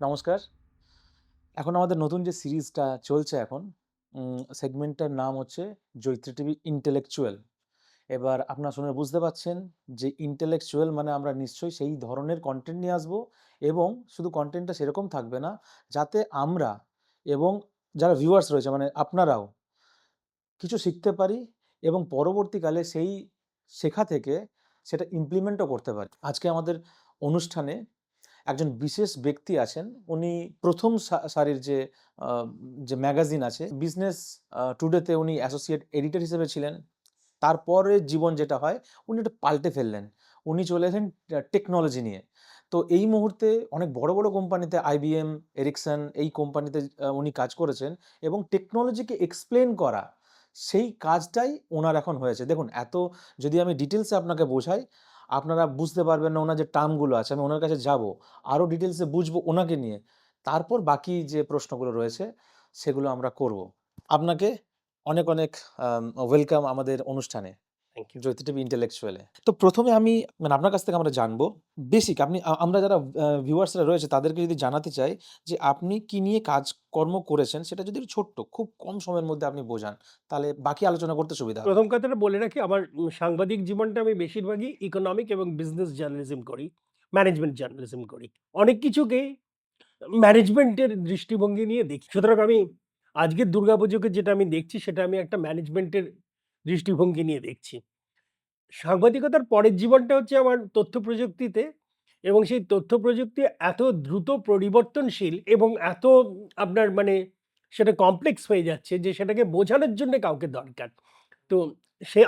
নমস্কার। এখন আমাদের নতুন যে সিরিজটা চলছে এখন, সেগমেন্টটার নাম হচ্ছে 'জৈত্রী টিভি ইন্টেলেকচুয়াল'। এবার আপনারা শুনে বুঝতে পারছেন যে ইন্টেলেকচুয়াল মানে আমরা নিশ্চয়ই সেই ধরনের কনটেন্ট নিয়ে আসবো এবং শুধু কনটেন্টটা সেরকম থাকবে না, যাতে আমরা এবং যারা ভিউয়ার্স রয়েছে মানে আপনারাও কিছু শিখতে পারি এবং পরবর্তীকালে সেই শেখা থেকে সেটা ইমপ্লিমেন্টও করতে পারি। আজকে আমাদের অনুষ্ঠানে একজন বিশেষ ব্যক্তি আছেন। উনি ১ম সারির আ যে ম্যাগাজিন আছে, বিজনেস টুডেতে উনি অ্যাসোসিয়েট এডিটর হিসেবে ছিলেন। তারপরের জীবন যেটা হয়, উনি একটু পাল্টে ফেললেন। উনি চলে এলেন টেকনোলজি নিয়ে। তো এই মুহূর্তে অনেক বড়, বড় কোম্পানিতে IBM, Ericsson এই কোম্পানিতে উনি কাজ করেছেন এবং টেকনোলজিকে এক্সপ্লেইন করা, সেই কাজটাই ওনার এখন হয়েছে। দেখুন যদি আমি ডিটেইলসে আপনাকে বোঝাই, আপনারা বুঝতে পারবেন না ওনার যে টার্মগুলো আছে। আমি ওনার কাছে যাবো, আরো ডিটেইলসে বুঝবো ওনাকে নিয়ে। তারপর বাকি যে প্রশ্নগুলো রয়েছে, সেগুলো আমরা করব। আপনাকে অনেক, অনেক ওয়েলকাম আমাদের অনুষ্ঠানে। Thank you. Jyoti TV intellectual এ। তো ১ম এ আমি মানে আপনার কাছ থেকে আমরা জানবো বেসিক আপনি আমরা যারা ভিউয়ার্সরা রয়েছে তাদেরকে যদি জানাতে চাই যে আপনি কি নিয়ে কাজকর্ম করেছেন সেটা যদি একটু ছোট্ট খুব কম সময়ের মধ্যে আপনি বোঝান, তাহলে বাকি আলোচনা করতে সুবিধা হবে। ১ম কথাটা বলে রাখি আমার সাংবাদিক জীবনটা আমি বেশিরভাগই ইকোনমিক এবং বিজনেস জার্নালিজম করি, ম্যানেজমেন্ট জার্নালিজম করি। অনেক কিছুকেই ম্যানেজমেন্টের দৃষ্টিভঙ্গি নিয়ে দেখি। সুতরাং আমি আজকের দুর্গাপুজোকে যেটা আমি দেখছি সেটা আমি একটা ম্যানেজমেন্টের দৃষ্টিভঙ্গি নিয়ে দেখছি। সাংবাদিকতার পরের জীবনটা হচ্ছে আমার তথ্য প্রযুক্তিতে এবং সেই তথ্য প্রযুক্তি এত দ্রুত পরিবর্তনশীল এবং এত আপনার মানে সেটা কমপ্লেক্স হয়ে যাচ্ছে যে সেটাকে বোঝানোর জন্য কাউকে দরকার। তো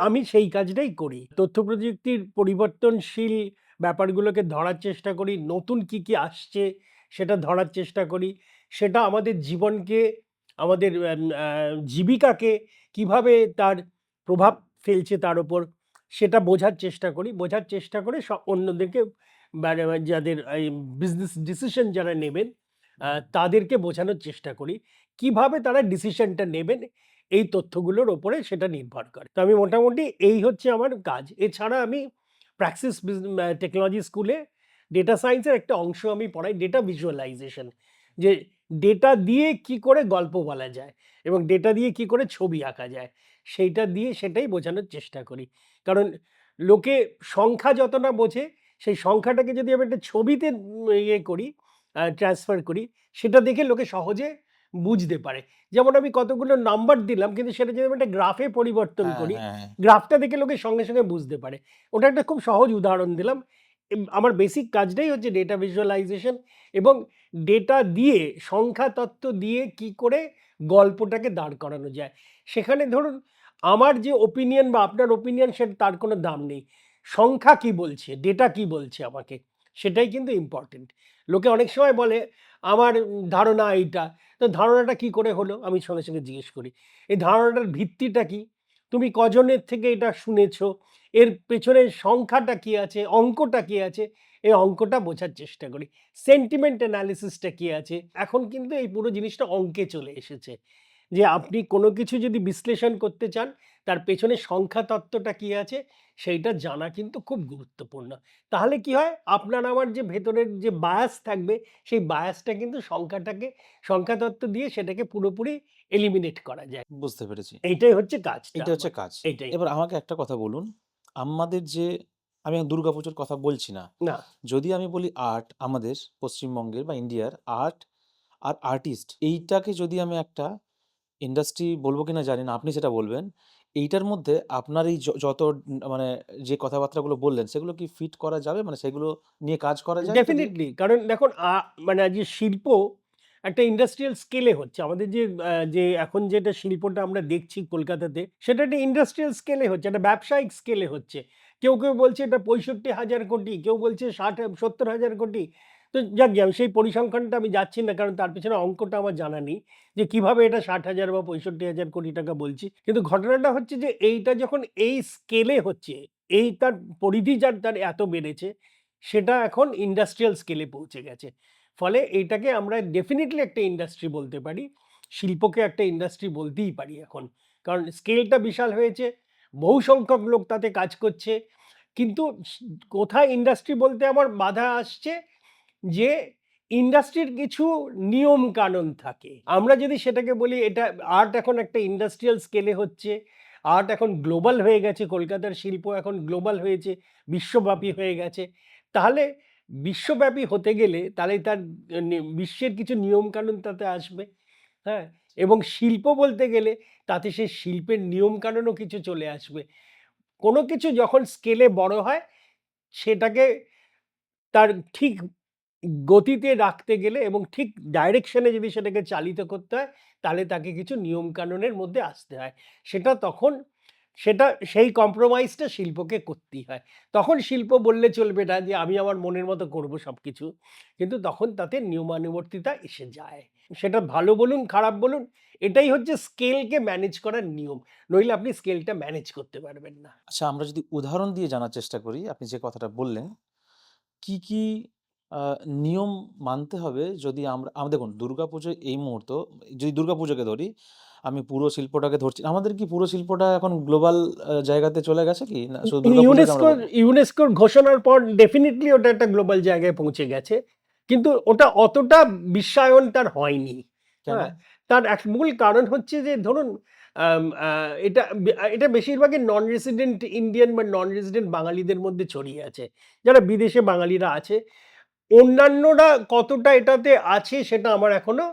আমি সেই কাজটাই করি। তথ্য প্রযুক্তির পরিবর্তনশীল ব্যাপারগুলোকে ধরার চেষ্টা করি। নতুন কি আসছে সেটা ধরার চেষ্টা করি। সেটা আমাদের জীবনকে, আমাদের জীবিকাকে কিভাবে তার প্রভাব ফেলছে তার উপর সেটা বোঝার চেষ্টা করি। বোঝার চেষ্টা করে অন্যদেরকে মানে যাদের এই বিজনেস ডিসিশন যারা নেবেন তাদেরকে বোঝানোর চেষ্টা করি। কিভাবে তারা ডিসিশনটা নেবেন এই তথ্যগুলোর উপরে সেটা নির্ভর করে। তো আমি মোটামুটি এই হচ্ছে আমার কাজ। এছাড়া আমি প্র্যাক্সিস টেকনোলজি স্কুলে ডেটা সায়েন্সের একটা অংশ আমি পড়াই ডেটা ভিজুয়ালাইজেশন। যে ডেটা দিয়ে কি করে গল্প বলা যায় এবং ডেটা দিয়ে কি করে ছবি আঁকা যায়। সেইটা দিয়ে সেটাই বোঝানোর চেষ্টা করি। কারণ লোকে সংখ্যা যত না বোঝে সেই সংখ্যাটাকে যদি আমি একটা ছবিতে ইয়ে করি ট্রান্সফার করি সেটা দেখে লোকে সহজে বুঝতে পারে। যেমন আমি কতগুলো নাম্বার দিলাম কিন্তু সেটা যদি আমি একটা গ্রাফে পরিবর্তন হ্যাঁ, করি, হ্যাঁ, হ্যাঁ। গ্রাফটা দেখে লোকে সঙ্গে বুঝতে পারে। ওটা একটা খুব সহজ উদাহরণ দিলাম। আমার বেসিক কাজটাই হচ্ছে ডেটা ভিজুয়ালাইজেশন এবং ডেটা দিয়ে সংখ্যা তত্ত্ব দিয়ে কি করে গল্পটাকে দাঁড় করানো যায়। সেখানে ধরুন আমার যে ওপিনিয়ন বা আপনার ওপিনিয়ন সেটা তার কোনো দাম নেই। সংখ্যা কি বলছে, ডেটা কি বলছে আমাকে সেটাই কিন্তু ইম্পোর্টেন্ট। লোকে অনেক সময় বলে আমার ধারণা এইটা। তো ধারণাটা কি করে হলো? আমি সঙ্গে জিজ্ঞেস করি। এই ধারণাটার ভিত্তিটা কি? তুমি কজনের থেকে এটা শুনেছো? এর পেছনের সংখ্যাটা কি আছে? অঙ্কটা কি আছে? এই অঙ্কটা বোঝার চেষ্টা করি। সেন্টিমেন্ট অ্যানালিসিসটা কি আছে? এখন কিন্তু এই পুরো জিনিসটা অঙ্কে চলে এসেছে। যে আপনি কোনো কিছু যদি বিশ্লেষণ করতে চান, তার পেছনে সংখ্যা তত্ত্বটা কি আছে? সেইটা জানা কিন্তু খুব গুরুত্বপূর্ণ। তাহলে কি হয়? আপনার আমার যে ভেতরের যে বায়াস থাকবে, সেই বায়াসটা কিন্তু সংখ্যা তত্ত্ব দিয়ে সেটাকে পুরোপুরি এলিমিনেট করা যায়। বুঝতে পেরেছি। এইটাই হচ্ছে কাজটা এইটা হচ্ছে আমার। কাজ। এইটাই এবার কাজ। আমাকে একটা কথা বলুন, আমাদের যে আমি দুর্গাপুজোর কথা বলছি না। না, যদি আমি বলি আর্ট আমাদের পশ্চিমবঙ্গের বা ইন্ডিয়ার আর্ট আর আর্টিস্ট এইটাকে যদি আমি একটা ইন্ডাস্ট্রি বলব কিনা জানি না, আপনি সেটা বলবেন। এইটার মধ্যে আপনার এই যত মানে যে কথাবার্তাগুলো বললেন, সেগুলো কি ফিট করা যাবে? মানে সেগুলো নিয়ে কাজ করা যায় এটা দিয়ে? ডেফিনিটলি কারণ দেখুন মানে যে শিল্প একটা ইন্ডাস্ট্রিয়াল স্কেলে হচ্ছে। আমাদের যে এখন যেটা শিল্পটা আমরা দেখছি কলকাতাতে সেটা একটা ইন্ডাস্ট্রিয়াল স্কেলে হচ্ছে, একটা ব্যবসায়িক স্কেলে হচ্ছে। কেউ বলছে এটা ৬৫,০০০ কোটি, কেউ বলছে ৭০,০০০ কোটি। তো যাক গে আমি সেই পরিসংখ্যানটা আমি যাচ্ছি না কারণ তার পেছনে অঙ্কটা আমার জানা নেই যে কিভাবে এটা ৬০,০০০ বা ৬৫,০০০ কোটি টাকা বলছি। কিন্তু ঘটনাটা হচ্ছে যে এইটা যখন এই স্কেলে হচ্ছে, এই তার পরিধি তার এত বেড়েছে সেটা এখন ইন্ডাস্ট্রিয়াল স্কেলে পৌঁছে গেছে। ফলে এইটাকে আমরা ডেফিনিটলি একটা ইন্ডাস্ট্রি বলতে পারি। শিল্পকে একটা ইন্ডাস্ট্রি বলতেই পারি এখন। কারণ স্কেলটা বিশাল হয়েছে। বহু সংখ্যক লোক তাতে কাজ করছে। কিন্তু কোথায় ইন্ডাস্ট্রি বলতে আমার বাধা আসছে যে ইন্ডাস্ট্রির কিছু নিয়ম কানুন থাকে। আমরা যদি সেটাকে বলি এটা আর্ট এখন একটা ইন্ডাস্ট্রিয়াল স্কেলে হচ্ছে। আর্ট এখন গ্লোবাল হয়ে গেছে। কলকাতার শিল্প এখন গ্লোবাল হয়েছে, বিশ্বব্যাপী হয়ে গেছে। তাহলে বিশ্বব্যাপী হতে গেলে তাহলে তার বিশ্বের কিছু নিয়ম কানুন তাতে আসবে। হ্যাঁ? এবং শিল্প বলতে গেলে তাতে সেই শিল্পের নিয়ম কানুনও কিছু চলে আসবে। কোনো কিছু যখন স্কেলে বড় হয় সেটাকে তার ঠিক গতিতে রাখতে গেলে এবং ঠিক ডাইরেকশনে যদি সেটাকে চালিত করতে হয়, তাহলে তাকে কিছু নিয়মকানুনের মধ্যে আসতে হয়। সেটা তখন সেটা সেই কম্প্রোমাইজটা শিল্পকে করতেই হয়। তখন শিল্প বললে চলবে না যে আমি আমার মনের মতো করব সবকিছু। কিন্তু তখন তাতে নিয়মানুবর্তিতা এসে যায়। সেটা ভালো বলুন, খারাপ বলুন, এটাই হচ্ছে স্কেলকে ম্যানেজ করার নিয়ম। নইলে আপনি স্কেলটা ম্যানেজ করতে পারবেন না। আচ্ছা, আমরা যদি উদাহরণ দিয়ে জানার চেষ্টা করি, আপনি যে কথাটা বললেন, কি আ নিয়ম মানতে হবে যদি দেখুন দুর্গাপুজো এই মুহূর্ত, যদি দুর্গাপুজোকে ধরি, আমি পুরো শিল্পটাকে ধরছি। আমাদের কি পুরো শিল্পটা এখন গ্লোবাল জায়গাতে চলে গেছে কি? না শুধু দুর্গাপুজোকে আমরা ইউনেস্কোর বলব? ইউনেস্কোর ঘোষণার পর ডেফিনিটলি ওটা একটা গ্লোবাল জায়গায় পৌঁছে গেছে। কিন্তু ওটা অতটা বিশ্বায়ন তার হয়নি। কেন? হ্যাঁ? তার এক মূল কারণ হচ্ছে যে ধরুন আম আ এটা এটা বেশিরভাগই নন রেসিডেন্ট ইন্ডিয়ান বা নন রেসিডেন্ট বাঙালিদের মধ্যে ছড়িয়ে আছে। যারা বিদেশে বাঙালিরা আছে। অন্যান্যরা কতটা এটাতে আছে সেটা আমার এখনো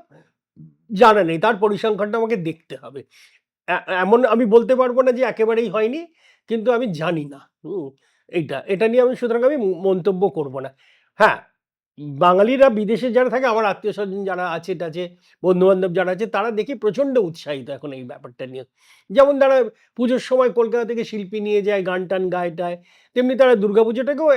জানা নেই। তার পরিসংখ্যানটা আমাকে দেখতে হবে। এমন আমি বলতে পারব না যে একেবারেই হয়নি। কিন্তু আমি জানি না। এটা নিয়ে আমি সুতরাং আমি মন্তব্য করব না। হ্যাঁ, বাঙালিরা বিদেশে যারা থাকে আমার আত্মীয়স্বজন যারা আছে-টাছে, বন্ধু-বান্ধব যারা আছে তারা দেখি প্রচন্ড উৎসাহিত এখন এই ব্যাপারটা নিয়ে। যেমন তারা পুজোর সময় কলকাতা থেকে শিল্পী নিয়ে যায়, গান-টান গায়-টায়। তেমনি তারা দুর্গাপুজোটাকেও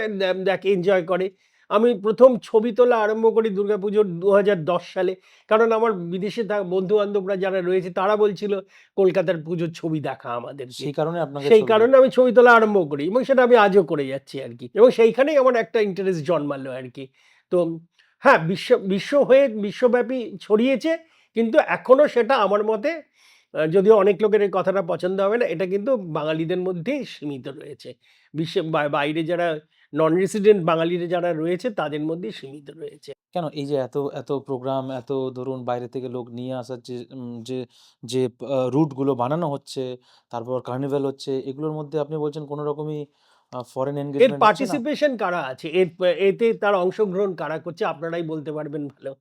দেখে এনজয় করে। আমি ১ম ছবি তোলা আরম্ভ করি দুর্গাপুজোর ২০১০ সালে। কারণ আমার বিদেশে বন্ধু-বান্ধবরা যারা রয়েছে তারা বলছিল কলকাতার পুজোর ছবি দেখা আমাদেরকে। সেই কারণে আপনাকে সেই ছবি কারণে আমি ছবি তোলা আরম্ভ করি এবং সেটা আমি আজও করে যাচ্ছি আরকি। এবং সেইখানেই আমার একটা ইন্টারেস্ট জন্মালো আরকি। তো হ্যাঁ, বিশ্ব হয়ে বিশ্বব্যাপী ছড়িয়েছে। কিন্তু এখনো সেটা আমার মতে যদিও অনেক লোকের এই কথাটা পছন্দ হবে না, এটা কিন্তু বাঙালিদের মধ্যেই সীমিত রয়েছে। বিশ্বের বাইরে যারা নন রেসিডেন্ট বাঙালিরা যারা রয়েছে তাদের মধ্যেই সীমিত রয়েছে। কেন এই যে এত প্রোগ্রাম, এত ধরুন বাইরে থেকে লোক নিয়ে আসার যে যে রুট গুলো বানানো হচ্ছে, তারপর কার্নিভাল হচ্ছে, এগুলোর মধ্যে আপনি বলছেন কোন রকমই ফরেন এর এনগেজমেন্ট হচ্ছে না? পার্টিসিপেশন কারা আছে? এতে তার অংশগ্রহণ কারা করছে আপনারাই বলতে পারবেন ভালো।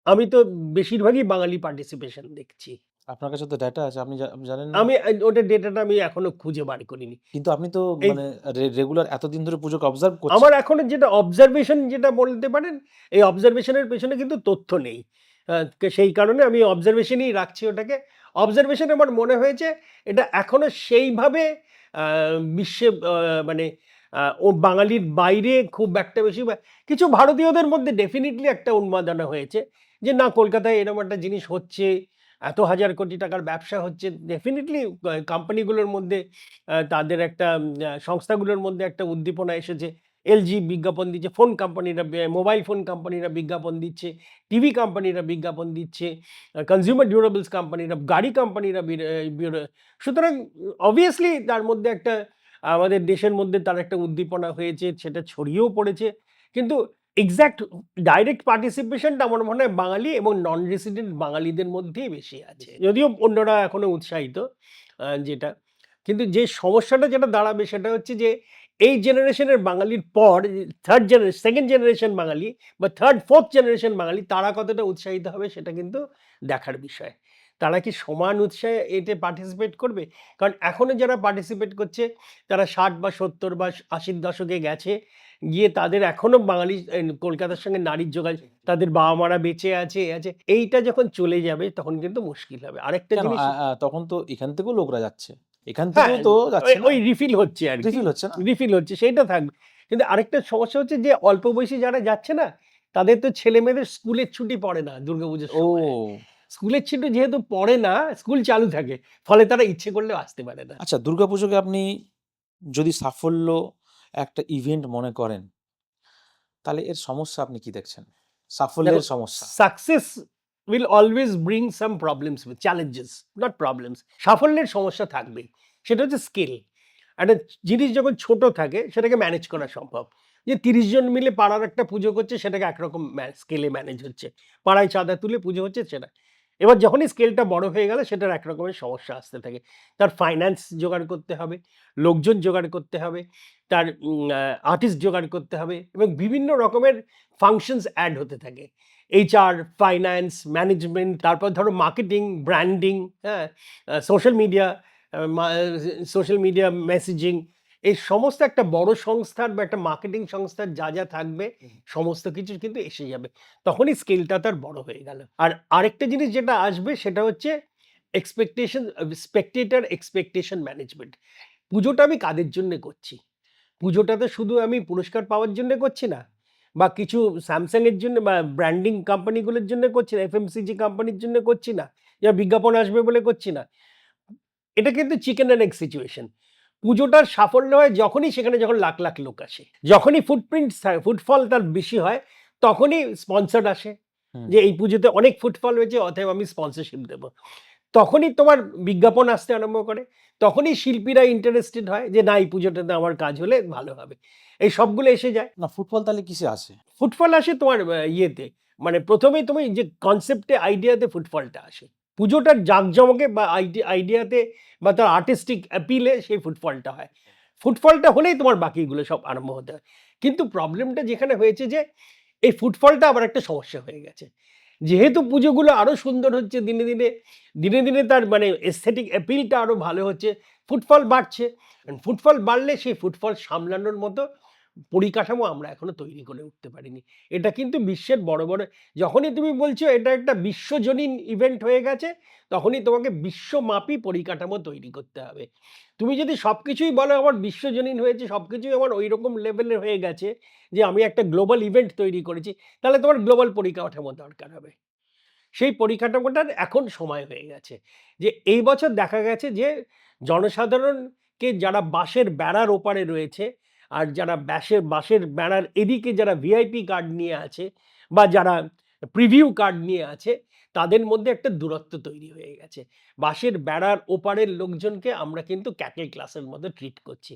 আমি তো বেশিরভাগই বাঙালি পার্টিসিপেশন দেখছি। আপনার কাছে তো ডেটা আছে, আপনি জানেন না? আমি ওটার ডেটাটা আমি এখনো খুঁজে বার করিনি। কিন্তু আপনি তো এই মানে রেগুলার এতদিন ধরে পুজোকে অবজার্ভ করছেন। আমার এখনো যেটা অবজারভেশন যেটা বলতে পারেন, এই অবজারভেশন এর পেছনে কিন্তু তথ্য নেই। সেই কারণে আমি অবজারভেশনই রাখছি ওটাকে। অবজারভেশন আমার মনে হয়েছে এটা এখনো সেইভাবে আ বিশ্বে মানে ও বাঙালির বাইরে খুব একটা বেশি কিছু ভারতীয়দের মধ্যে ডেফিনিটলি একটা উন্মাদনা হয়েছে। যে না কলকাতায় এরকম একটা জিনিস হচ্ছে, এত হাজার কোটি টাকার ব্যবসা হচ্ছে। ডেফিনিটলি কোম্পানিগুলোর মধ্যে তাদের একটা সংস্থাগুলোর মধ্যে একটা উদ্দীপনা এসেছে। এলজি বিজ্ঞাপন দিচ্ছে, ফোন কোম্পানিরা মোবাইল ফোন কোম্পানিরা বিজ্ঞাপন দিচ্ছে, টিভি কোম্পানিরা বিজ্ঞাপন দিচ্ছে, কনজিউমার ডিউরেবলস কোম্পানিরা, গাড়ি কোম্পানিরা সুতরাং অবভিয়াসলি তার মধ্যে একটা আমাদের দেশের মধ্যে তার একটা উদ্দীপনা হয়েছে, সেটা ছড়িয়েও পড়েছে। কিন্তু এক্সাক্ট ডাইরেক্ট পার্টিসিপেশনটা আমার মনে হয় বাঙালি এবং নন রেসিডেন্ট বাঙালিদের মধ্যেই বেশি আছে। যদিও অন্যরা এখনো উৎসাহিত যেটা। কিন্তু যে সমস্যাটা যেটা দাঁড়াবে সেটা হচ্ছে যে এই জেনারেশনের বাঙালির পর 2nd জেনারেশন বাঙালি বা 3rd 4th জেনারেশন বাঙালি তারা কতটা উৎসাহিত হবে সেটা কিন্তু দেখার বিষয়। তারা কি সমান উৎসাহে এতে পার্টিসিপেট করবে? কারণ এখনো যারা পার্টিসিপেট করছে তারা ৬০ বা ৭০ বা ৮০ দশকে গেছে। গিয়ে তাদের এখনো বাঙালি কলকাতার সঙ্গে নারীর যোগাযোগ, তাদের বাবা-মারা বেঁচে আছে, এ আছে। এইটা যখন চলে যাবে তখন কিন্তু মুশকিল হবে। আরেকটা কেন? জিনিস তখন তো এখান থেকেও লোকরা যাচ্ছে। এখান হ্যাঁ, থেকেও তো যাচ্ছে না? ওই রিফিল হচ্ছে আরকি। রিফিল হচ্ছে না? রিফিল হচ্ছে সেইটা থাকবে। কিন্তু আরেকটা সমস্যা হচ্ছে যে অল্প বয়সী যারা যাচ্ছে না, তাদের তো ছেলেমেয়েদের স্কুলের ছুটি পড়ে না দুর্গাপুজোর সময়। ও! স্কুলের ছুটি যেহেতু পড়ে না, স্কুল চালু থাকে। ফলে তারা ইচ্ছে করলেও আসতে পারে না। আচ্ছা, দুর্গাপুজোকে আপনি যদি সাফল্য একটা ইভেন্ট মনে করেন, তাহলে এর সমস্যা আপনি কি দেখছেন? দেখো সাফল্যের সমস্যা। Success will always bring some problems with challenges, not problems. সাফল্যের সমস্যা থাকবেই। সেটা হচ্ছে স্কেল। একটা জিনিস যখন ছোট থাকে সেটাকে ম্যানেজ করা সম্ভব। যে ৩০ জন মিলে পাড়ার একটা পুজো করছে, সেটাকে একরকম স্কেলে ম্যানেজ হচ্ছে। পাড়ায় চাঁদা তুলে পুজো হচ্ছে সেটা। এবার যখনই স্কেলটা বড় হয়ে গেল, সেটার এক রকমের সমস্যা আসতে থাকে। তার ফাইন্যান্স জোগাড় করতে হবে, লোকজন জোগাড় করতে হবে, তার আর্টিস্ট জোগাড় করতে হবে এবং বিভিন্ন রকমের ফাংশনস এড হতে থাকে। HR, ফাইন্যান্স, ম্যানেজমেন্ট, তারপর ধরো মার্কেটিং, ব্র্যান্ডিং, হ্যাঁ? সোশ্যাল মিডিয়া, আ মা সোশ্যাল মিডিয়া মেসেজিং, এই সমস্ত একটা বড় সংস্থার বা একটা মার্কেটিং সংস্থার যা থাকবে, সমস্ত কিছু কিন্তু এসে যাবে। তখনই স্কেলটা তার বড় হয়ে গেল। আর আরেকটা জিনিস যেটা আসবে সেটা হচ্ছে স্পেকটেটর এক্সপেকটেশন ম্যানেজমেন্ট। পুজোটা আমি কাদের জন্যে করছি? পুজোটা তো শুধু আমি পুরস্কার পাওয়ার জন্যে করছি না, বা কিছু স্যামসাং এর জন্য বা ব্র্যান্ডিং কোম্পানিগুলোর জন্য করছি না, FMCG কোম্পানির জন্য করছি না, বিজ্ঞাপন আসবে বলে করছি না। এটা কিন্তু চিকেন অ্যান্ড এগ সিচুয়েশন। পুজোটার সাফল্য হয় যখনই সেখানে যখন লাখ, লাখ লোক আসে। যখনই ফুটফল তার বেশি হয়, তখনই স্পন্সর আসে। হুম। যে এই পুজোতে অনেক ফুটফল হয়েছে, অতএব আমি স্পন্সরশিপ দেব। তখনই তোমার বিজ্ঞাপন আসতে আরম্ভ করে। তখনই শিল্পীরা ইন্টারেস্টেড হয় যে না, এই পুজোটাতে আমার কাজ হলে ভালো হবে। এই সবগুলো এসে যায়। না, ফুটফল তাহলে কিসে আসে? ফুটফল আসে তোমার ইয়েতে, মানে ১ম এই তুমি যে কনসেপ্টে, আইডিয়াতে ফুটফলটা আসে। পুজোটার জাঁকজমকে বা আইডিয়াতে বা তার আর্টিস্টিক অ্যাপিল এ সেই ফুটফলটা হয়। ফুটফলটা হলেই তোমার বাকিগুলো সব আরম্ভ হতে হয়। কিন্তু প্রবলেমটা যেখানে হয়েছে যে, এই ফুটফলটা আবার একটা সমস্যা হয়ে গেছে। যেহেতু পুজোগুলো আরো সুন্দর হচ্ছে দিনে দিনে তার মানে এসথেটিক অ্যাপিলটা আরো ভালো হচ্ছে, ফুটফল বাড়ছে। ফুটফল বাড়লে সেই ফুটফল সামলানোর মতো পরিকাঠামো আমরা এখনো তৈরি করে উঠতে পারিনি। এটা কিন্তু বিশ্বের বড় যখনই তুমি বলছো এটা একটা বিশ্বজনীন ইভেন্ট হয়ে গেছে, তখনই তোমাকে বিশ্বমাপী পরিকাঠামো তৈরি করতে হবে। তুমি যদি সবকিছুই বলো আমার বিশ্বজনীন হয়েছে, সবকিছুই আমার ঐরকম লেভেলের হয়ে গেছে যে আমি একটা গ্লোবাল ইভেন্ট তৈরি করেছি, তাহলে তোমার গ্লোবাল পরিকাঠামো দরকার হবে। সেই পরিকাঠামোটার এখন সময় হয়ে গেছে। যে এই বছর দেখা গেছে যে জনসাধারণকে যারা বাঁশের বেড়ার ওপারে রয়েছে, আর যারা বাঁশের বেড়ার এদিকে যারা ভিআইপি কার্ড নিয়ে আছে বা যারা প্রিভিউ কার্ড নিয়ে আছে, তাদের মধ্যে একটা দূরত্ব তৈরি হয়ে গেছে। বাঁশের বেড়ার ওপারের লোকজনকে আমরা কিন্তু ক্যাটেল ক্লাসের মতো ট্রিট করছি।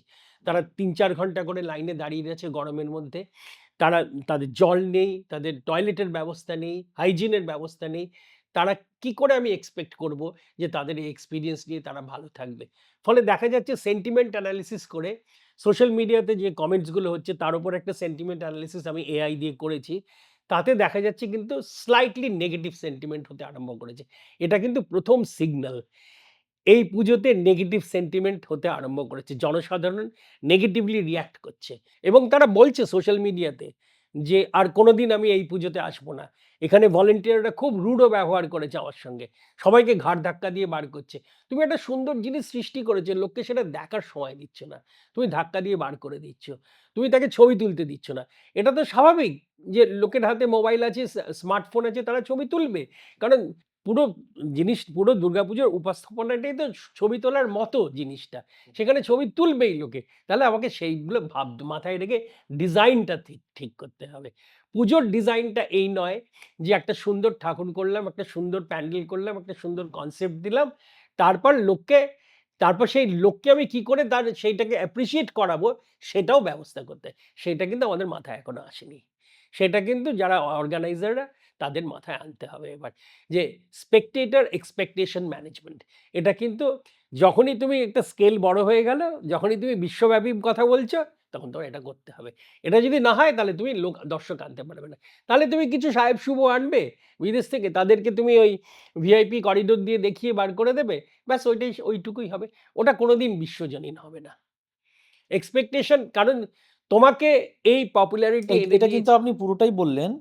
তারা ৩-৪ ঘন্টা করে লাইনে দাঁড়িয়ে রয়েছে গরমের মধ্যে। তারা, তাদের জল নেই, তাদের টয়লেটের ব্যবস্থা নেই, হাইজিনের ব্যবস্থা নেই। তারা কি করে আমি এক্সপেক্ট করব যে তাদের এই এক্সপেরিয়েন্স নিয়ে তারা ভালো থাকবে? ফলে দেখা যাচ্ছে সেন্টিমেন্ট অ্যানালিসিস করে সোশ্যাল মিডিয়াতে যে কমেন্টস গুলো হচ্ছে, তার উপর একটা সেন্টিমেন্ট অ্যানালিসিস আমি এআই দিয়ে করেছি। তাতে দেখা যাচ্ছে কিন্তু স্লাইটলি নেগেটিভ সেন্টিমেন্ট হতে আরম্ভ করেছে। এটা কিন্তু ১ম সিগন্যাল। এই পুজোতে নেগেটিভ সেন্টিমেন্ট হতে আরম্ভ করেছে। জনসাধারণ নেগেটিভলি রিঅ্যাক্ট করছে এবং তারা বলছে সোশ্যাল মিডিয়াতে যে, "আর কোনোদিন আমি এই পুজোতে আসবো না।" এখানে ভলান্টিয়াররা খুব রুডও ব্যবহার করেছে আমার সঙ্গে। সবাইকে ঘাড় ধাক্কা দিয়ে বার করছে। তুমি একটা সুন্দর জিনিস সৃষ্টি করেছো, লোককে সেটা দেখার সময় দিচ্ছ না। তুমি ধাক্কা দিয়ে বার করে দিচ্ছ। তুমি তাকে ছবি তুলতে দিচ্ছ না। এটা তো স্বাভাবিক যে লোকের হাতে মোবাইল আছে, স্মার্টফোন আছে, তারা ছবি তুলবে। কারণ পুরো পুরো দুর্গাপুজোর উপস্থাপনাটাই তো ছবি তোলার মতো জিনিসটা। সেখানে ছবি তুলবেই লোকে। তাহলে আমাকে সেইগুলো মাথায় রেখে ডিজাইনটা ঠিক ঠিক করতে হবে। পুজোর ডিজাইনটা এই নয় যে একটা সুন্দর ঠাকুর করলাম, একটা সুন্দর প্যান্ডেল করলাম, একটা সুন্দর কনসেপ্ট দিলাম। তারপর লোককে তারপর সেই লোককে আমি কি করে তার সেইটাকে অ্যাপ্রিশিয়েট করাবো, সেটাও ব্যবস্থা করতে। সেটা কিন্তু আমাদের মাথায় এখনো আসেনি। সেটা কিন্তু যারা অর্গানাইজাররা, তাদের মাথায় আনতে হবে এবার। যে স্পেকটেটর এক্সপেকটেশন ম্যানেজমেন্ট, এটা কিন্তু যখনই তুমি একটা স্কেল বড় হয়ে গেল, যখনই তুমি বিশ্বব্যাপী কথা বলছো, তখন তোমার এটা করতে হবে। এটা যদি না হয় তাহলে তুমি দর্শক আনতে পারবে না। তাহলে তুমি কিছু সাহেব শুভ আনবে বিদেশ থেকে, তাদেরকে তুমি ওই ভিআইপি করিডোর দিয়ে দেখিয়ে বার করে দেবে। ব্যাস ওইটুকুই হবে। ওটা কোনোদিন বিশ্বজনীন হবে না। এক্সপেকটেশন, কারণ তোমাকে এই পপুলারিটি এনে এটা কিন্তু দিয়েছে আপনি পুরোটাই বললেন।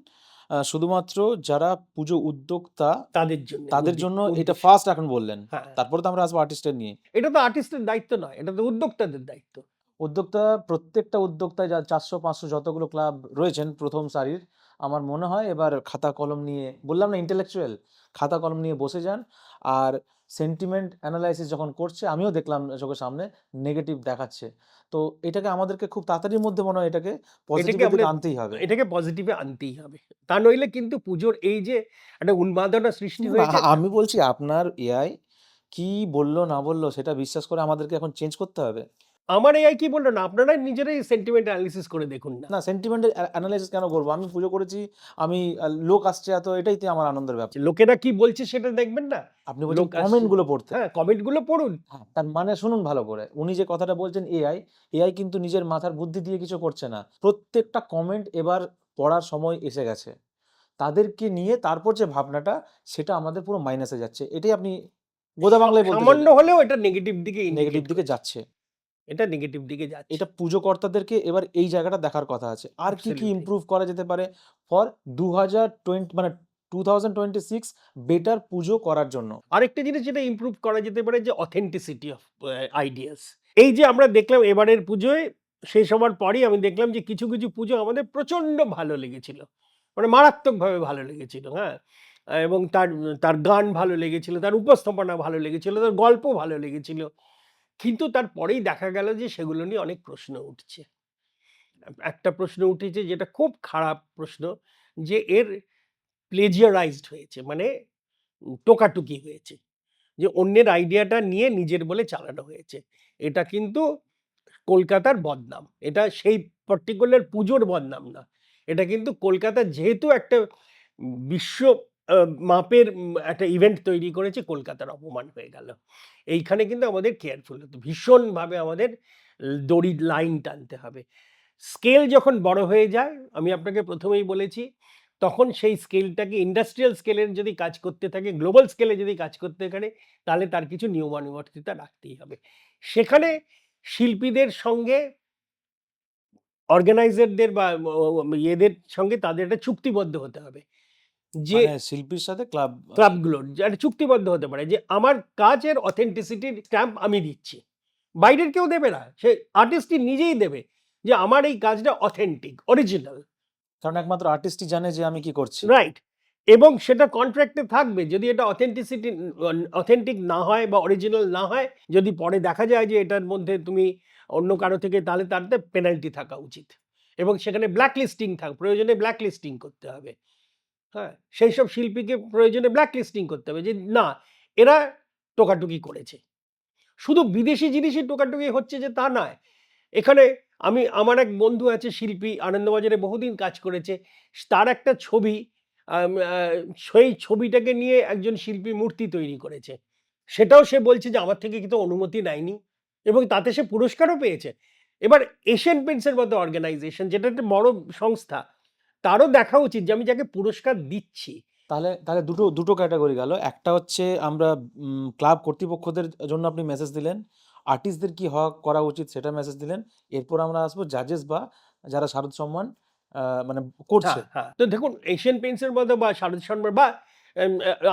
শুধুমাত্র যারা পুজো উদ্যোক্তা তাদের জন্যে, তাদের জন্য এটা উদ্দেশ্য। ফার্স্ট এখন বললেন। হ্যাঁ, তারপরে তো আমরা আসবো আর্টিস্টের নিয়ে। এটা তো আর্টিস্টের দায়িত্ব নয়, এটা তো উদ্যোক্তাদের দায়িত্ব। উদ্যোক্তা, প্রত্যেকটা উদ্যোক্তায় ৪০০-৫০০ যতগুলো ক্লাব রয়েছেন ১ম সারির, আমার মনে হয় এবার খাতা কলম নিয়ে, বললাম না ইন্টেলেকচুয়াল, খাতা কলম নিয়ে বসে যান। আর সেন্টিমেন্ট অ্যানালাইসিস যখন করছে, আমিও দেখলাম চোখের সামনে নেগেটিভ দেখাচ্ছে। তো এটাকে আমাদেরকে খুব তাড়াতাড়ির মধ্যে মনে হয় এটাকে এটাকে পজিটিভের দিকে আমাদের আনতেই হবে। এটাকে পজিটিভে আনতেই হবে। তা নইলে কিন্তু পুজোর এই যে একটা উন্মাদনা সৃষ্টি না, হয়েছে। আমি বলছি আপনার এআই কি বলল না বলল সেটা বিশ্বাস করে আমাদেরকে এখন চেঞ্জ করতে হবে? আমার এআই কি বললো না, আপনারা নিজেরাই সেন্টিমেন্ট অ্যানালিসিস করে দেখুন না। না সেন্টিমেন্টাল অ্যানালাইসিস কেন করবো? আমি পুজো করেছি, আমি লোক আসছে এত, এটাই তো আমার আনন্দের ব্যাপার। লোকেরা কি বলছে সেটা দেখবেন না। আপনি বলছেন লোক আসছে, কমেন্ট গুলো পড়তে। হ্যাঁ, কমেন্ট গুলো পড়ুন। হ্যাঁ, তার মানে শুনুন ভালো করে। উনি যে কথাটা বলছেন এআই কিন্তু নিজের মাথার বুদ্ধি দিয়ে কিছু করছে না। প্রত্যেকটা কমেন্ট এবার পড়ার সময় এসে গেছে। তাদেরকে নিয়ে তারপর যে ভাবনাটা, সেটা আমাদের পুরো মাইনাসে যাচ্ছে। এটাই আপনি গোদা বাংলায় বলতে সামান্য চাইলেন। হলেও এটা নেগেটিভ দিকে নেগেটিভ ইন্ডিকেট দিকে করছে। যাচ্ছে। এটা নেগেটিভ দিকে যাচ্ছে। এটা পুজো কর্তাদেরকে এবার এই জায়গাটা দেখার কথা আছে। আর কি অ্যাবসলিউটলি। ইমপ্রুভ করা যেতে পারে ফর 2020 মানে 2026 বেটার পুজো করার জন্য? আরেকটা জিনিস যেটা ইমপ্রুভ করা যেতে পারে, যে অথেন্টিসিটি অফ আইডিয়াস। এই যে আমরা দেখলাম এবারের পুজোয় শেষ হবার পরেই আমি দেখলাম যে কিছু কিছু পুজো আমাদের প্রচন্ড ভালো লেগেছিল, মানে মারাত্মকভাবে ভালো লেগেছিল, হ্যাঁ। এবং তার তার গান ভালো লেগেছিল, তার উপস্থাপনা ভালো লেগেছিল, তার গল্প ভালো লেগেছিল। কিন্তু তারপরেই দেখা গেল যে সেগুলো নিয়ে অনেক প্রশ্ন উঠছে। একটা প্রশ্ন উঠেছে যেটা খুব খারাপ প্রশ্ন, যে এর প্লেজিয়ারাইজড হয়েছে, মানে টোকাটুকি হয়েছে, যে অন্যের আইডিয়াটা নিয়ে নিজের বলে চালানো হয়েছে। এটা কিন্তু কলকাতার বদনাম। এটা সেই পার্টিকুলার পুজোর বদনাম না। এটা কিন্তু কলকাতা যেহেতু একটা বিশ্ব মাপের একটা ইভেন্ট তৈরি করেছে, কলকাতার অপমান হয়ে গেল। এইখানে কিন্তু আমাদের কেয়ারফুল হতে, ভীষণভাবে আমাদের দড়ির লাইন টানতে হবে। স্কেল যখন বড় হয়ে যায়, আমি আপনাকে প্রথমেই বলেছি, তখন সেই স্কেলটাকে ইন্ডাস্ট্রিয়াল স্কেলের যদি কাজ করতে থাকে, গ্লোবাল স্কেলে যদি কাজ করতে পারে, তাহলে তার কিছু নিয়মানুবর্তিতা রাখতেই হবে। সেখানে শিল্পীদের সঙ্গে অর্গানাইজারদের বা ইয়েদের সঙ্গে তাদের একটা চুক্তিবদ্ধ হতে হবে, যে মানে শিল্পীর সাথে ক্লাব। ক্লাবগুলোর যে একটা চুক্তিবদ্ধ হতে পারে, যে আমার কাজের অথেন্টিসিটির স্ট্যাম্প আমি দিচ্ছি। বাইরের কেউ দেবে না, সে আর্টিস্টই নিজেই দেবে যে আমার এই কাজটা অথেন্টিক, অরিজিনাল। কারণ একমাত্র আর্টিস্টই জানে যে আমি কি করছি। রাইট। এবং সেটা কন্ট্রাক্টে থাকবে। যদি এটা অথেন্টিসিটি অথেন্টিক না হয় বা অরিজিনাল না হয়, যদি পরে দেখা যায় যে এটার মধ্যে তুমি অন্য কারো থেকে, তাহলে তাতে পেনাল্টি থাকা উচিত। এবং সেখানে ব্ল্যাক লিস্টিং প্রয়োজনে ব্ল্যাক লিস্টিং করতে হবে। হ্যাঁ? সেইসব শিল্পীকে প্রয়োজনে ব্ল্যাক লিস্টিং করতে হবে, যে না, এরা টোকাটুকি করেছে। শুধু বিদেশি জিনিসই টোকাটুকি হচ্ছে যে তা নয়। এখানে আমার এক বন্ধু আছে শিল্পী, আনন্দবাজারে বহুদিন কাজ করেছে। তার একটা ছবি, আম আ সেই ছবিটাকে নিয়ে একজন শিল্পী মূর্তি তৈরি করেছে। সেটাও সে বলছে যে আমার থেকে কিন্তু অনুমতি নেয়নি, এবং তাতে সে পুরস্কারও পেয়েছে। এবার এশিয়ান পেইন্টস এর মতো অর্গানাইজেশন, যেটা একটা বড় সংস্থা, তারও দেখা উচিত যে আমি যাকে পুরস্কার দিচ্ছি। তাহলে দুটো ক্যাটাগরি গেল। একটা হচ্ছে আমরা ক্লাব কর্তৃপক্ষদের জন্য আপনি মেসেজ দিলেন। আর্টিস্টদের কি হওয়া করা উচিত সেটা মেসেজ দিলেন। এরপর আমরা আসবো জাজেস বা যারা শারদ সম্মান মানে করছে। হ্যাঁ, হ্যাঁ। তো দেখুন, এশিয়ান পেইন্টস এর মতো বা শারদ সম্রাট বা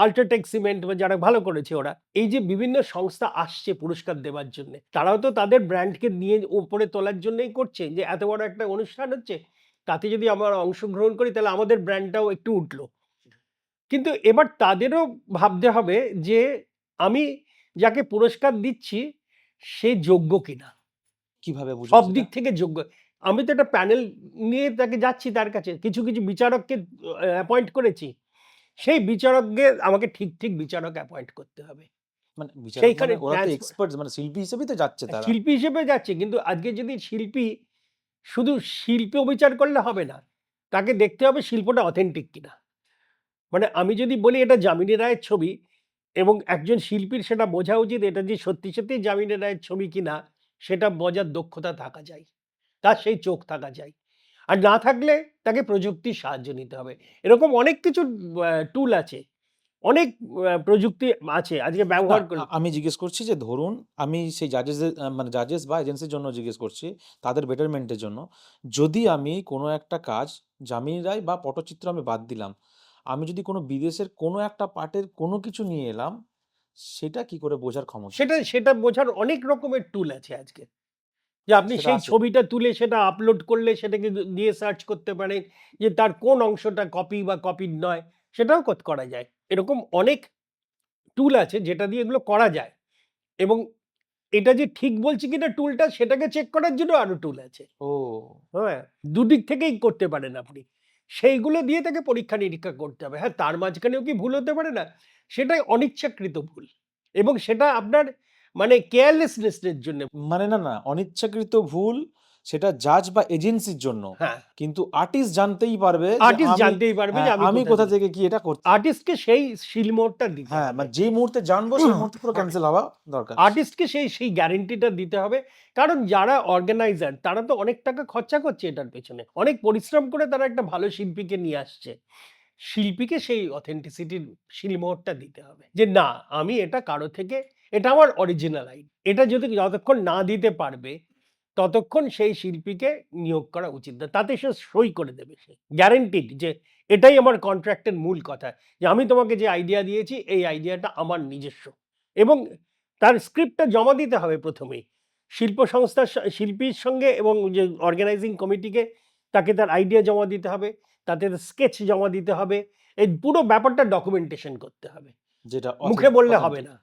আল্ট্রাটেক সিমেন্ট, বা যারা ভালো করেছে ওরা, এই যে বিভিন্ন সংস্থা আসছে পুরস্কার দেওয়ার জন্যে, তারাও তো তাদের ব্র্যান্ডকে নিয়ে উপরে তোলার জন্যই করছে, যে এত বড় একটা অনুষ্ঠান হচ্ছে, তাতে যদি আমরা অংশগ্রহণ করি তাহলে আমাদের ব্র্যান্ডটাও একটু উঠলো। কিন্তু এবার তাদেরও ভাবতে হবে যে আমি যাকে পুরস্কার দিচ্ছি সে যোগ্য কিনা? কিভাবে বুঝবো সব সেটা? দিক থেকে যোগ্য। আমি তো একটা প্যানেল নিয়ে তাকে যাচ্ছি তার কাছে। কিছু কিছু বিচারককে অ্যাপয়েন্ট করেছি। সেই বিচারককে আমাকে ঠিক ঠিক বিচারক অ্যাপয়েন্ট করতে হবে। মানে বিচারক সেইখানে মানে ওরা তো এক্সপার্টস, মানে শিল্পী হিসেবেই তো যাচ্ছে তারা। শিল্পী হিসেবে যাচ্ছে, কিন্তু আজকে যদি শিল্পী শুধু শিল্প বিচার করলে হবে না। তাকে দেখতে হবে শিল্পটা অথেন্টিক কিনা। মানে আমি যদি বলি এটা যামিনী রায়ের ছবি, এবং একজন শিল্পীর সেটা বোঝা উচিত এটা যে সত্যি সত্যি যামিনী রায়ের ছবি কিনা, সেটা বোঝার দক্ষতা থাকা চাই। তার সেই চোখ থাকা চাই। আর না থাকলে তাকে প্রযুক্তির সাহায্য নিতে হবে। এরকম অনেক কিছু টুল আছে। অনেক প্রযুক্তি আছে আজকে না, ব্যবহার করে। আমি জিজ্ঞেস করছি যে ধরুন আমি সেই জাজেসদের মানে জাজেস বা এজেন্সির জন্য জিজ্ঞেস করছি, তাদের বেটারমেন্টের জন্য। যদি আমি কোনো একটা কাজ, যামিনী রায় বা পটচিত্র আমি বাদ দিলাম। আমি যদি কোনো বিদেশের কোনো একটা পার্টের কোনো কিছু নিয়ে এলাম, সেটা কি করে বোঝার ক্ষমতা সেটা আছে? সেটা বোঝার অনেক রকমের টুল আছে আজকে। যে আপনি সেটা সেই আছে। ছবিটা তুলে সেটা আপলোড করলে সেটাকে দিয়ে সার্চ করতে পারেন, যে তার কোন অংশটা কপি বা কপিড নয়, সেটাও করা যায়। এরকম অনেক টুল আছে যেটা দিয়ে এগুলো করা যায়। এবং এটা যে ঠিক বলছি কিনা টুলটা, সেটাকে চেক করার জন্য আরো টুল আছে। ও! হ্যাঁ? দুদিক থেকেই করতে পারেন আপনি। সেইগুলো দিয়ে তাকে পরীক্ষা-নিরীক্ষা করতে হবে। হ্যাঁ, তার মাঝখানেও কি ভুল হতে পারে না? সেটাই অনিচ্ছাকৃত ভুল। এবং সেটা আপনার মানে কেয়ারলেসনেস এর জন্য। মানে না, অনিচ্ছাকৃত ভুল সেটা জাজ বা এজেন্সির জন্য। হ্যাঁ, কিন্তু আর্টিস্ট জানতেই পারবে যে আর্টিস্ট আমি জানতেই পারবে যে হ্যাঁ, আমি আমি কোথা কোথা দিয়ে। থেকে কি এটা করছি। আর্টিস্টকে সেই শিলমোহরটা দিতে হ্যাঁ, হবে। মানে যে মুহূর্তে জানবো সেই মুহূর্তে পুরো ক্যানসেল হওয়া দরকার। আর্টিস্টকে সেই গ্যারান্টিটা দিতে হবে। কারণ যারা অর্গানাইজার তারা তো অনেক টাকা খরচা করছে এটার পেছনে। অনেক পরিশ্রম করে তারা একটা ভালো শিল্পীকে নিয়ে আসছে। শিল্পীকে সেই অথেন্টিসিটির শিলমোহরটা দিতে হবে। যে না, আমি এটা কারো থেকে, এটা আমার অরিজিনাল এটা যদি যতক্ষণ না দিতে পারবে, ততক্ষণ সেই শিল্পীকে নিয়োগ করা উচিত না। তাতে সে সই করে দেবে সে। গ্যারান্টিড যে এটাই আমার কন্ট্রাক্টের মূল কথা। যে আমি তোমাকে যে আইডিয়া দিয়েছি এই আইডিয়াটা আমার নিজস্ব। এবং তার স্ক্রিপ্টটা জমা দিতে হবে ১ম এই। শিল্প সংস্থার শিল্পীর সঙ্গে এবং যে অর্গানাইজিং কমিটিকে তাকে তার আইডিয়া জমা দিতে হবে। তাতে স্কেচ জমা দিতে হবে। এই পুরো ব্যাপারটা ডকুমেন্টেশন করতে হবে। যেটা মুখে বললে হবে অথেন্টিক। না।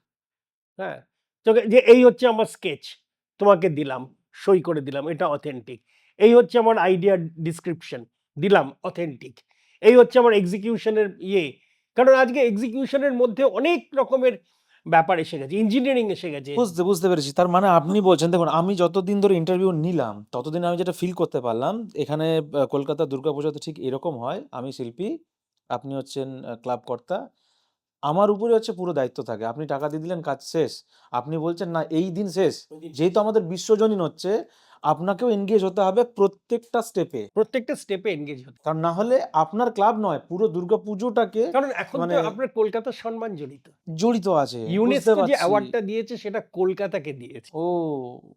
হ্যাঁ? তোকে যে এই হচ্ছে আমার স্কেচ। তোমাকে দিলাম, সই করে দিলাম। এটা অথেন্টিক। এই হচ্ছে আমার আইডিয়া ডেসক্রিপশন। দিলাম অথেন্টিক। এই হচ্ছে আমার এক্সিকিউশন এর ইয়ে। কারণ আজকে এক্সিকিউশন এর মধ্যে অনেক রকমের ব্যাপার এসে গেছে। ইঞ্জিনিয়ারিং এসে গেছে। বুঝতে পেরেছি। তার মানে আপনি বলছেন দেখুন আমি যতদিন ধরে ইন্টারভিউ নিলাম, ততদিন আমি যেটা ফিল করতে পারলাম, এখানে কলকাতার দুর্গাপুজোতে ঠিক এরকম হয়। আমি শিল্পী, আপনি হচ্ছেন ক্লাব কর্তা। আমার উপরে হচ্ছে পুরো দায়িত্ব থাকে। আপনি টাকা দিয়ে দিলেন, কাজ শেষ। আপনি বলছেন না এই দিন শেষ। যেহেতু আমাদের বিশ্বজনীন হচ্ছে, আপনাকেও এনগেজ হতে হবে প্রত্যেকটা স্টেপে। প্রত্যেকটা স্টেপে এনগেজ হতে। কারণ না হলে আপনার ক্লাব নয়, পুরো দুর্গাপুজোটাকে কারণ এখন তো মানে আপনার কলকাতার সম্মান জড়িত। জড়িত আছে। বুঝতে ইউনেস্কো যে পারছি। অ্যাওয়ার্ডটা দিয়েছে সেটা কলকাতাকে দিয়েছে। ও!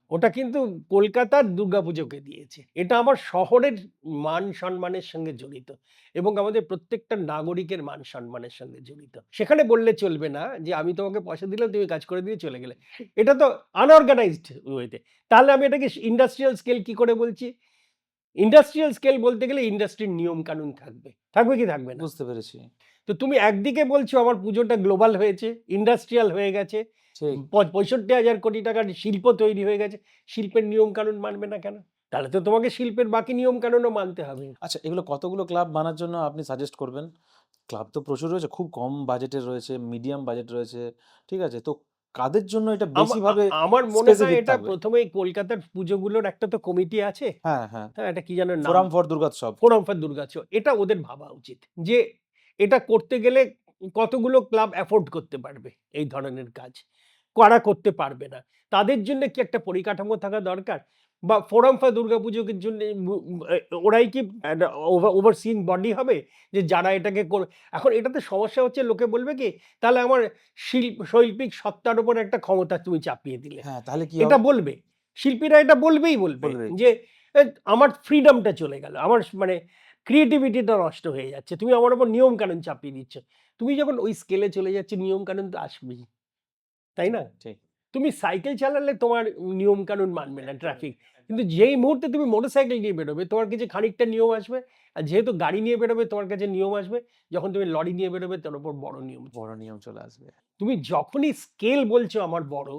ওটা কিন্তু কলকাতার দুর্গাপুজোকে দিয়েছে। এটা আমার শহরের মান-সম্মানের সঙ্গে জড়িত এবং আমাদের প্রত্যেকটা নাগরিকের মান-সম্মানের সঙ্গে জড়িত। সেখানে বললে চলবে না যে, "আমি তোমাকে পয়সা দিলাম, তুমি কাজ করে দিয়ে চলে গেলে।" এটা তো আনঅর্গানাইজড ওয়েতে। তাহলে আমি এটাকে ইন্ডাস্ট্রিয়াল স্কেল কি করে বলছি? ইন্ডাস্ট্রিয়াল স্কেল বলতে গেলে ইন্ডাস্ট্রির নিয়ম-কানুন থাকবে। থাকবে কি থাকবে না? বুঝতে পেরেছি। তো তুমি একদিকে বলছো আমার পুজোটা গ্লোবাল হয়েছে, ইন্ডাস্ট্রিয়াল হয়ে গেছে, ঠিক। ৬৫,০০০ কোটি টাকার শিল্প তৈরি হয়ে গেছে। শিল্পের নিয়ম-কানুন মানবে না কেন? তাহলে তো তোমাকে শিল্পের বাকি নিয়ম-কানুনও মানতে হবে। আচ্ছা এগুলো কতগুলো ক্লাব বানার জন্য আপনি সাজেস্ট করবেন? ক্লাব তো প্রচুর রয়েছে, খুব কম বাজেটের রয়েছে, মিডিয়াম বাজেট রয়েছে। ঠিক আছে? তো কাদের জন্য এটা বেশিভাবে আমার মনে হয় স্পেসিফিক এটা থাকবে? ১ম এই কলকাতার পুজোগুলোর একটা তো কমিটি আছে। হ্যাঁ, হ্যাঁ। হ্যাঁ, এটা কি যেন নাম? Forum for Durgotsav. Forum for Durgachak. এটা ওদের ভাবা উচিত। যে এটা করতে গেলে কতগুলো ক্লাব অ্যাফোর্ড করতে পারবে এই ধরনের কাজ। কারা করতে পারবে না। তাদের জন্য কি একটা পরিকাঠামো থাকা দরকার? বা ফোরাম ফর দুর্গাপুজোর জন্য ওরাই কি একটা ওভারসিইং বডি হবে? যে যারা এটাকে এখন এটাতে সমস্যা হচ্ছে লোকে বলবে কি, "তাহলে আমার শৈল্পিক সত্তার উপর একটা ক্ষমতা তুমি চাপিয়ে দিলে।" হ্যাঁ, তাহলে কি এটা হবে? বলবে। শিল্পীরা এটা বলবে বলবে। যে, "এ আমার ফ্রিডমটা চলে গেল। আমার মানে ক্রিয়েটিভিটিটা নষ্ট হয়ে যাচ্ছে। তুমি আমার উপর নিয়ম-কানুন চাপিয়ে দিচ্ছ।" তুমি যখন ওই স্কেলে চলে যাচ্ছ নিয়ম-কানুন তো আসবেই। তাই ঠিক, না? ঠিক। তুমি সাইকেল চালালে তোমার নিয়ম-কানুন মানবে না ট্রাফিক। কিন্তু যেই মুহূর্তে তুমি মোটরসাইকেল নিয়ে বেরোবে তোমার কাছে খানিকটা নিয়ম আসবে। আর যেহেতু গাড়ি নিয়ে বেরোবে তোমার কাছে নিয়ম আসবে। যখন তুমি লরি নিয়ে বেরোবে তার উপর বড় নিয়ম। বড় নিয়ম চলে আসবে। তুমি যখনই স্কেল বলছো আমার বড়,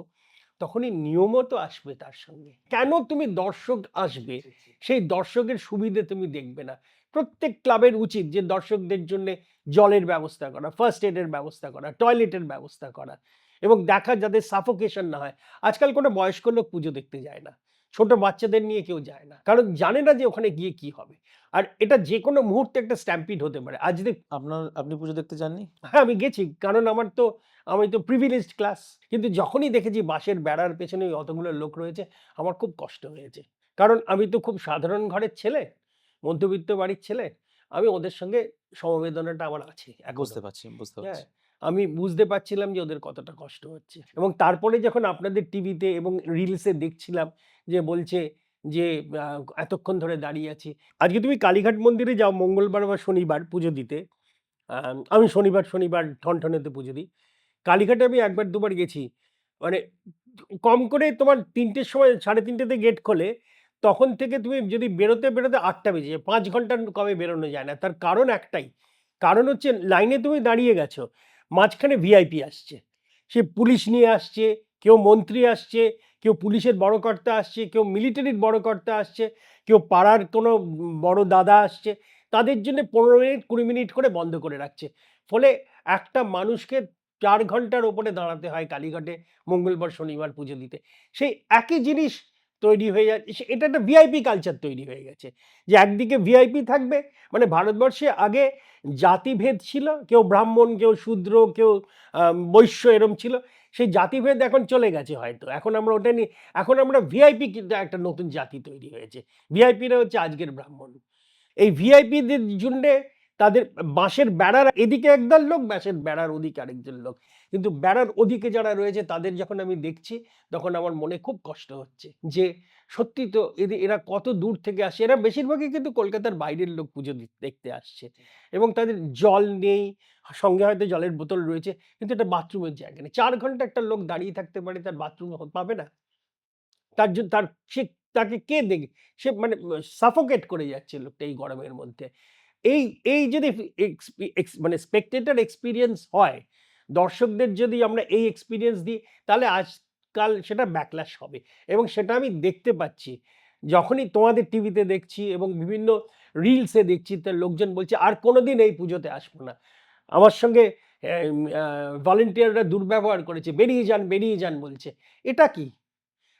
তখনই নিয়মও তো আসবে তার সঙ্গে। কেন তুমি দর্শক আসবে, সেই দর্শকের সুবিধে তুমি দেখবে না। প্রত্যেক ক্লাবের উচিত যে দর্শকদের জন্যে জলের ব্যবস্থা করা, ফার্স্ট এইড এর ব্যবস্থা করা, টয়লেটের ব্যবস্থা করা এবং দেখা যাদের সাফোকেশন না হয়। আজকাল কোনো বয়স্ক লোক পুজো দেখতে যায় না। ছোট বাচ্চাদের নিয়ে কেউ যায় না। কারণ জানে না যে ওখানে গিয়ে কি হবে। আর এটা যেকোনো মুহূর্তে একটা স্ট্যাম্পিড হতে পারে। আজ আপনি পুজো দেখতে যাননি? হ্যাঁ, আমি গেছি। কারণ আমি তো প্রিভিলেজড ক্লাস। কিন্তু যখনই দেখেছি বাঁশের বেড়ার পেছনে অতগুলো লোক রয়েছে, আমার খুব কষ্ট হয়েছে। কারণ আমি তো খুব সাধারণ ঘরের ছেলে, মধ্যবিত্ত বাড়ির ছেলে। আমি ওদের সঙ্গে সমবেদনাটা আমার আছে এখনো। বুঝতে পারছি, বুঝতে হ্যাঁ? পারছি। আমি বুঝতে পারছিলাম যে ওদের কতটা কষ্ট হচ্ছে। এবং তারপরে যখন আপনাদের টিভিতে এবং রিলসে দেখছিলাম যে বলছে যে আ এতক্ষণ ধরে দাঁড়িয়ে আছি। আজকে তুমি কালীঘাট মন্দিরে যাও মঙ্গলবার বা শনিবার পুজো দিতে। আমি শনিবার ঠনঠনেতে পুজো দিই। কালীঘাটে আমি ১ বার ২ বার গেছি। মানে কম করে তোমার ৩টের সময় ৩:৩০ তে গেট খোলে। তখন থেকে তুমি যদি বেরোতে ৮টা বেজে যায়। ৫ ঘন্টার কমে বেরোনো যায় না। তার কারণ একটাই। কারণ হচ্ছে লাইনে তুমি দাঁড়িয়ে গেছো। মাঝখানে ভিআইপি আসছে। সে পুলিশ নিয়ে আসছে, কেউ মন্ত্রী আসছে, কেউ পুলিশের বড় কর্তা আসছে, কেউ মিলিটারির বড় কর্তা আসছে, কেউ পাড়ার কোনো বড় দাদা আসছে। তাদের জন্য ১৫ মিনিট ২০ মিনিট করে বন্ধ করে রাখছে। ফলে একটা মানুষকে 4 ঘন্টার ওপরে দাঁড়াতে হয় কালীঘাটে মঙ্গলবার, শনিবার পুজো দিতে। সেই একই জিনিস তৈরি হয়ে যাচ্ছে। এটা একটা ভিআইপি কালচার তৈরি হয়ে গেছে। যে একদিকে ভিআইপি থাকবে, মানে ভারতবর্ষে আগে জাতিভেদ ছিল। কেউ ব্রাহ্মণ, কেউ শূদ্র, কেউ বৈশ্য এরম ছিল। সেই জাতিভেদ এখন চলে গেছে হয়তো। এখন আমরা ওটা নিয়ে এখন আমরা ভিআইপি কিন্তু একটা নতুন জাতি তৈরি হয়েছে। ভিআইপিরা হচ্ছে আজকের ব্রাহ্মণ। এই ভিআইপিদের জন্যে তাদের বাঁশের বেড়ার এদিকে একদল লোক, বাঁশের বেড়ার ওদিকে আরেকজন লোক। কিন্তু বেড়ার ওদিকে যারা রয়েছে তাদের যখন আমি দেখছি তখন আমার মনে খুব কষ্ট হচ্ছে যে সত্যি তো এরা কত দূর থেকে আসে। এরা বেশিরভাগই কিন্তু কলকাতার বাইরের লোক পুজো দেখতে আসছে এবং তাদের জল নেই, সঙ্গে হয়তো জলের বোতল রয়েছে কিন্তু একটা বাথরুমের জায়গা নেই। ৪ ঘন্টা একটা লোক দাঁড়িয়ে থাকতে পারে, তার বাথরুম পাবে না? তার জন্য সে তাকে কে দেখে? সে মানে সাফোকেট করে যাচ্ছে লোকটা এই গরমের মধ্যে। এই এই যদি মানে স্পেকটেটর এক্সপেরিয়েন্স হয়, দর্শকদের যদি আমরা এই এক্সপেরিয়েন্স দিই, তাহলে আজকাল সেটা ব্যাকল্যাশ হবে এবং সেটা আমি দেখতে পাচ্ছি। যখনই তোমাদের টিভিতে দেখছি এবং বিভিন্ন রিলসে দেখছি, তা লোকজন বলছে, "আর কোনোদিন এই পুজোতে আসবো না।" আমার সঙ্গে ভলান্টিয়াররা দুর্ব্যবহার করেছে। বেরিয়ে যান" বলছে। এটা কি?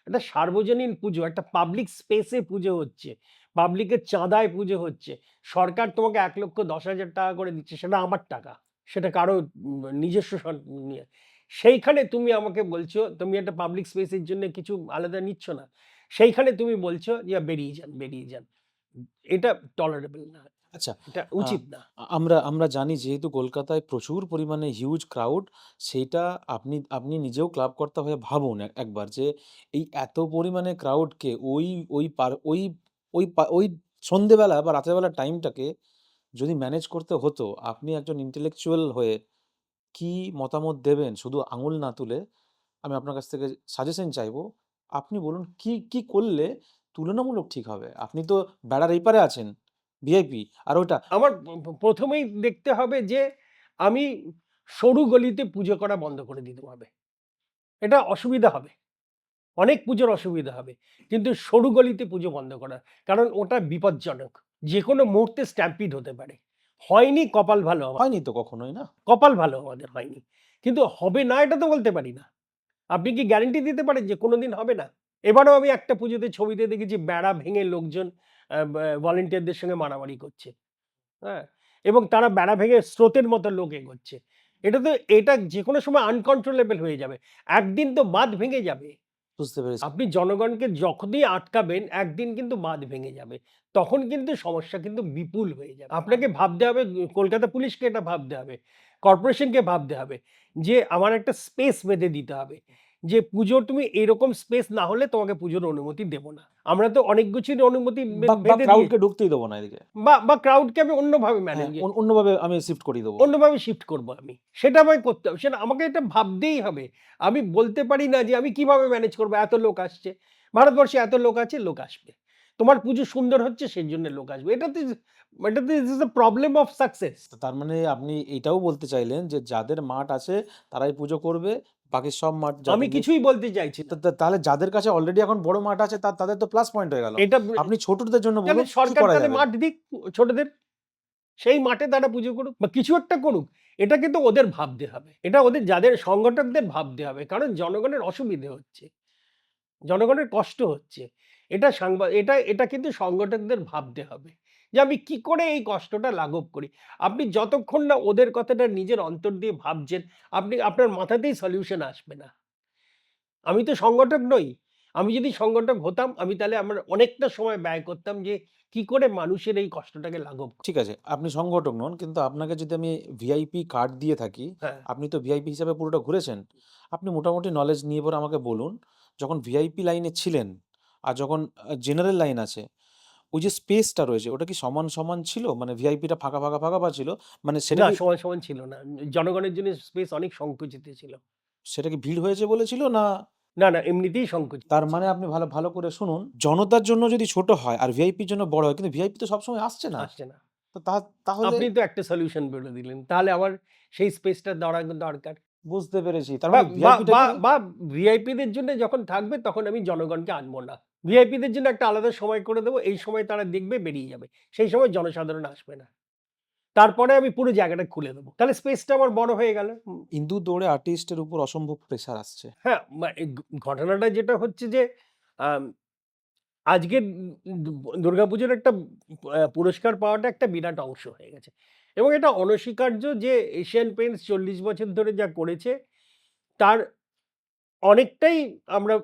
একটা সার্বজনীন পুজো, একটা পাবলিক স্পেসে পুজো হচ্ছে। পাবলিকের চাঁদায় পুজো হচ্ছে। সরকার তোমাকে ১,১০,০০০ টাকা করে দিচ্ছে। সেটা আমার টাকা। সেটা কারো নিজস্ব নিয়ে। সেইখানে তুমি আমাকে বলছো, তুমি একটা পাবলিক স্পেসের জন্য কিছু আলাদা নিচ্ছ না। সেইখানে তুমি বলছো যে, বেরিয়ে যান।" এটা টলারেবল না। আচ্ছা, এটা আ উচিত না। আমরা আমরা জানি যেহেতু কলকাতায় প্রচুর পরিমাণে হিউজ ক্রাউড, সেইটা আপনি আপনি নিজেও ক্লাব কর্তা হয়ে ভাবুন একবার যে এই এত পরিমাণে ক্রাউডকে ওই পার ওই ওই পা ওই সন্ধ্যেবেলা বা রাতের বেলার টাইমটাকে যদি ম্যানেজ করতে হতো, আপনি একজন ইন্টেলেকচুয়াল হয়ে কি মতামত দেবেন? শুধু আঙুল না তুলে আমি আপনার কাছ থেকে সাজেশন চাইবো। আপনি বলুন কি করলে তুলনামূলক ঠিক হবে? আপনি তো বেড়ার এই পারে আছেন, ভিআইপি আর ওটা আমার ১ম এই দেখতে হবে যে আমি সরু গলিতে পুজো করা বন্ধ করে দিতে হবে। এটা অসুবিধা হবে। অনেক পুজোর অসুবিধা হবে। কিন্তু সরু গলিতে পুজো বন্ধ করা। কারণ ওটা বিপজ্জনক। যেকোনো মুহূর্তে স্ট্যাম্পিড হতে পারে। হয়নি, কপাল ভালো হয়নি আমাদের। তো কখনোই না? কপাল ভালো আমাদের হয়নি। কিন্তু হবে না এটা তো বলতে পারি না। আপনি কি গ্যারান্টি দিতে পারেন যে কোনদিন হবে না? এবারেও আমি একটা পুজোতে ছবিতে দেখেছি বেড়া ভেঙে লোকজন ভলান্টিয়ারদের সঙ্গে মারামারি করছে। হ্যাঁ? এবং তারা বেড়া ভেঙে স্রোতের মতো লোক এগোচ্ছে। এটা যেকোনো সময় আনকন্ট্রোলেবল হয়ে যাবে। একদিন তো বাঁধ ভেঙে যাবে। বুঝতে পেরেছি। আপনি জনগণকে যখনই আটকাবেন, একদিন কিন্তু বাঁধ ভেঙে যাবে। তখন কিন্তু সমস্যা কিন্তু বিপুল হয়ে যাবে। আপনাকে ভাবতে হবে, কলকাতা পুলিশকে এটা ভাবতে হবে। কর্পোরেশনকে ভাবতে হবে যে আমার একটা স্পেস বেঁধে দিতে হবে। যে পুজোর তুমি এরকম স্পেস না হলে তোমাকে পুজোর অনুমতি দেব না। আমরা তো অনেক কিছুরই অনুমতি বা বেঁধে ক্রাউডকে দিয়েছি। ঢুকতেই দেবো না এদিকে। বা ক্রাউডকে আমি অন্যভাবে হ্যাঁ, ম্যানেজ অন্যভাবে আমি শিফট করিয়ে দেবো। অন্যভাবে শিফট করব আমি। সেটা আমায় করতে হবে। সেটা আমাকে এটা ভাবতেই হবে। আমি বলতে পারি না যে আমি কিভাবে ম্যানেজ করব, এত লোক আসছে। ভারতবর্ষে এত লোক আছে, লোক আসবে। তোমার পুজো সুন্দর হচ্ছে সেজন্য লোক আসবে। এটাতে this is the problem of success. তো তার মানে আপনি এইটাও বলতে চাইলেন যে যাদের মাঠ আছে তারাই পুজো করবে, বাকি সব মাঠ আমি যাদের নেই কিছুই বলতে চাইছি তা না। তা তাহলে যাদের কাছে অলরেডি এখন বড় মাঠ আছে তাদের তো প্লাস পয়েন্ট হয়ে গেল। এটা আপনি ছোটদের জন্য তাহলে বলুন কি সরকার করা তাহলে যাবে? মাঠ দিক ছোটদের। সেই মাঠে তারা পুজো করুক বা কিছু একটা করুক। এটা কিন্তু ওদের ভাবতে হবে। এটা ওদের যাদের সংগঠকদের ভাবতে হবে। কারণ জনগণের অসুবিধে হচ্ছে। জনগণের কষ্ট হচ্ছে। এটা কিন্তু সংগঠকদের ভাবতে হবে। যে আমি কি করে এই কষ্টটা লাঘব করি? আপনি যতক্ষণ না ওদের কথাটা নিজের অন্তর দিয়ে ভাবছেন, আপনার মাথাতেই সলিউশন আসবে না। আমি তো সংগঠক নই। আমি যদি সংগঠক হতাম, আমি তাহলে আমার অনেকটা সময় ব্যয় করতাম যে কি করে মানুষের এই কষ্টটাকে লাঘব ঠিক আছে, আপনি সংগঠক নন কিন্তু আপনাকে যদি আমি ভিআইপি কার্ড দিয়ে থাকি, হ্যাঁ। আপনি তো ভিআইপি হিসাবে পুরোটা ঘুরেছেন। আপনি মোটামুটি নলেজ নিয়ে পরে আমাকে বলুন, যখন ভিআইপি লাইনে ছিলেন আর যখন জেনারেল লাইন আছে, ওই যে স্পেসটা রয়েছে ওটা কি সমান ছিল? মানে ভিআইপিটা ফাঁকা ছিল? মানে সেটা না, কি সমান ছিল না। জনগণের জন্য স্পেস অনেক সংকুচিত ছিল। সেটা কি ভিড় হয়েছে বলে ছিল না না, এমনিতেই সংকুচিত তার ছিল। মানে আপনি ভালো করে শুনুন, জনতার জন্য যদি ছোট হয় আর ভিআইপির জন্য বড় হয় কিন্তু ভিআইপি তো সবসময় আসছে না। আসছে না। তো তাহলে আপনি তো একটা সলিউশন বলে দিলেন। তাহলে আমার সেই স্পেসটা দরকার। বুঝতে পেরেছি। তার বা মানে বা বা ভিআইপিটাকে বা ভিআইপিদের জন্য যখন থাকবে তখন আমি জনগণকে আনবো না। ভিআইপিদের জন্য একটা আলাদা সময় করে দেব। এই সময় তারা দেখবে, বেরিয়ে যাবে। সেই সময় জনসাধারণ আসবে না। তারপরে আমি পুরো জায়গাটা খুলে দেবো। তাহলে স্পেসটা আমার বড় হয়ে গেল। ইন্দুর দৌড়ে আর্টিস্টের উপর অসম্ভব প্রেশার আসছে। হ্যাঁ, এই ঘটনাটা যেটা হচ্ছে যে আম আজকের দুর্গাপুজোর একটা পুরস্কার পাওয়াটা একটা বিরাট অংশ হয়ে গেছে। এবং এটা অনস্বীকার্য যে এশিয়ান পেইন্টস ৪০ বছর ধরে যা করেছে তার অনেকটাই আমরা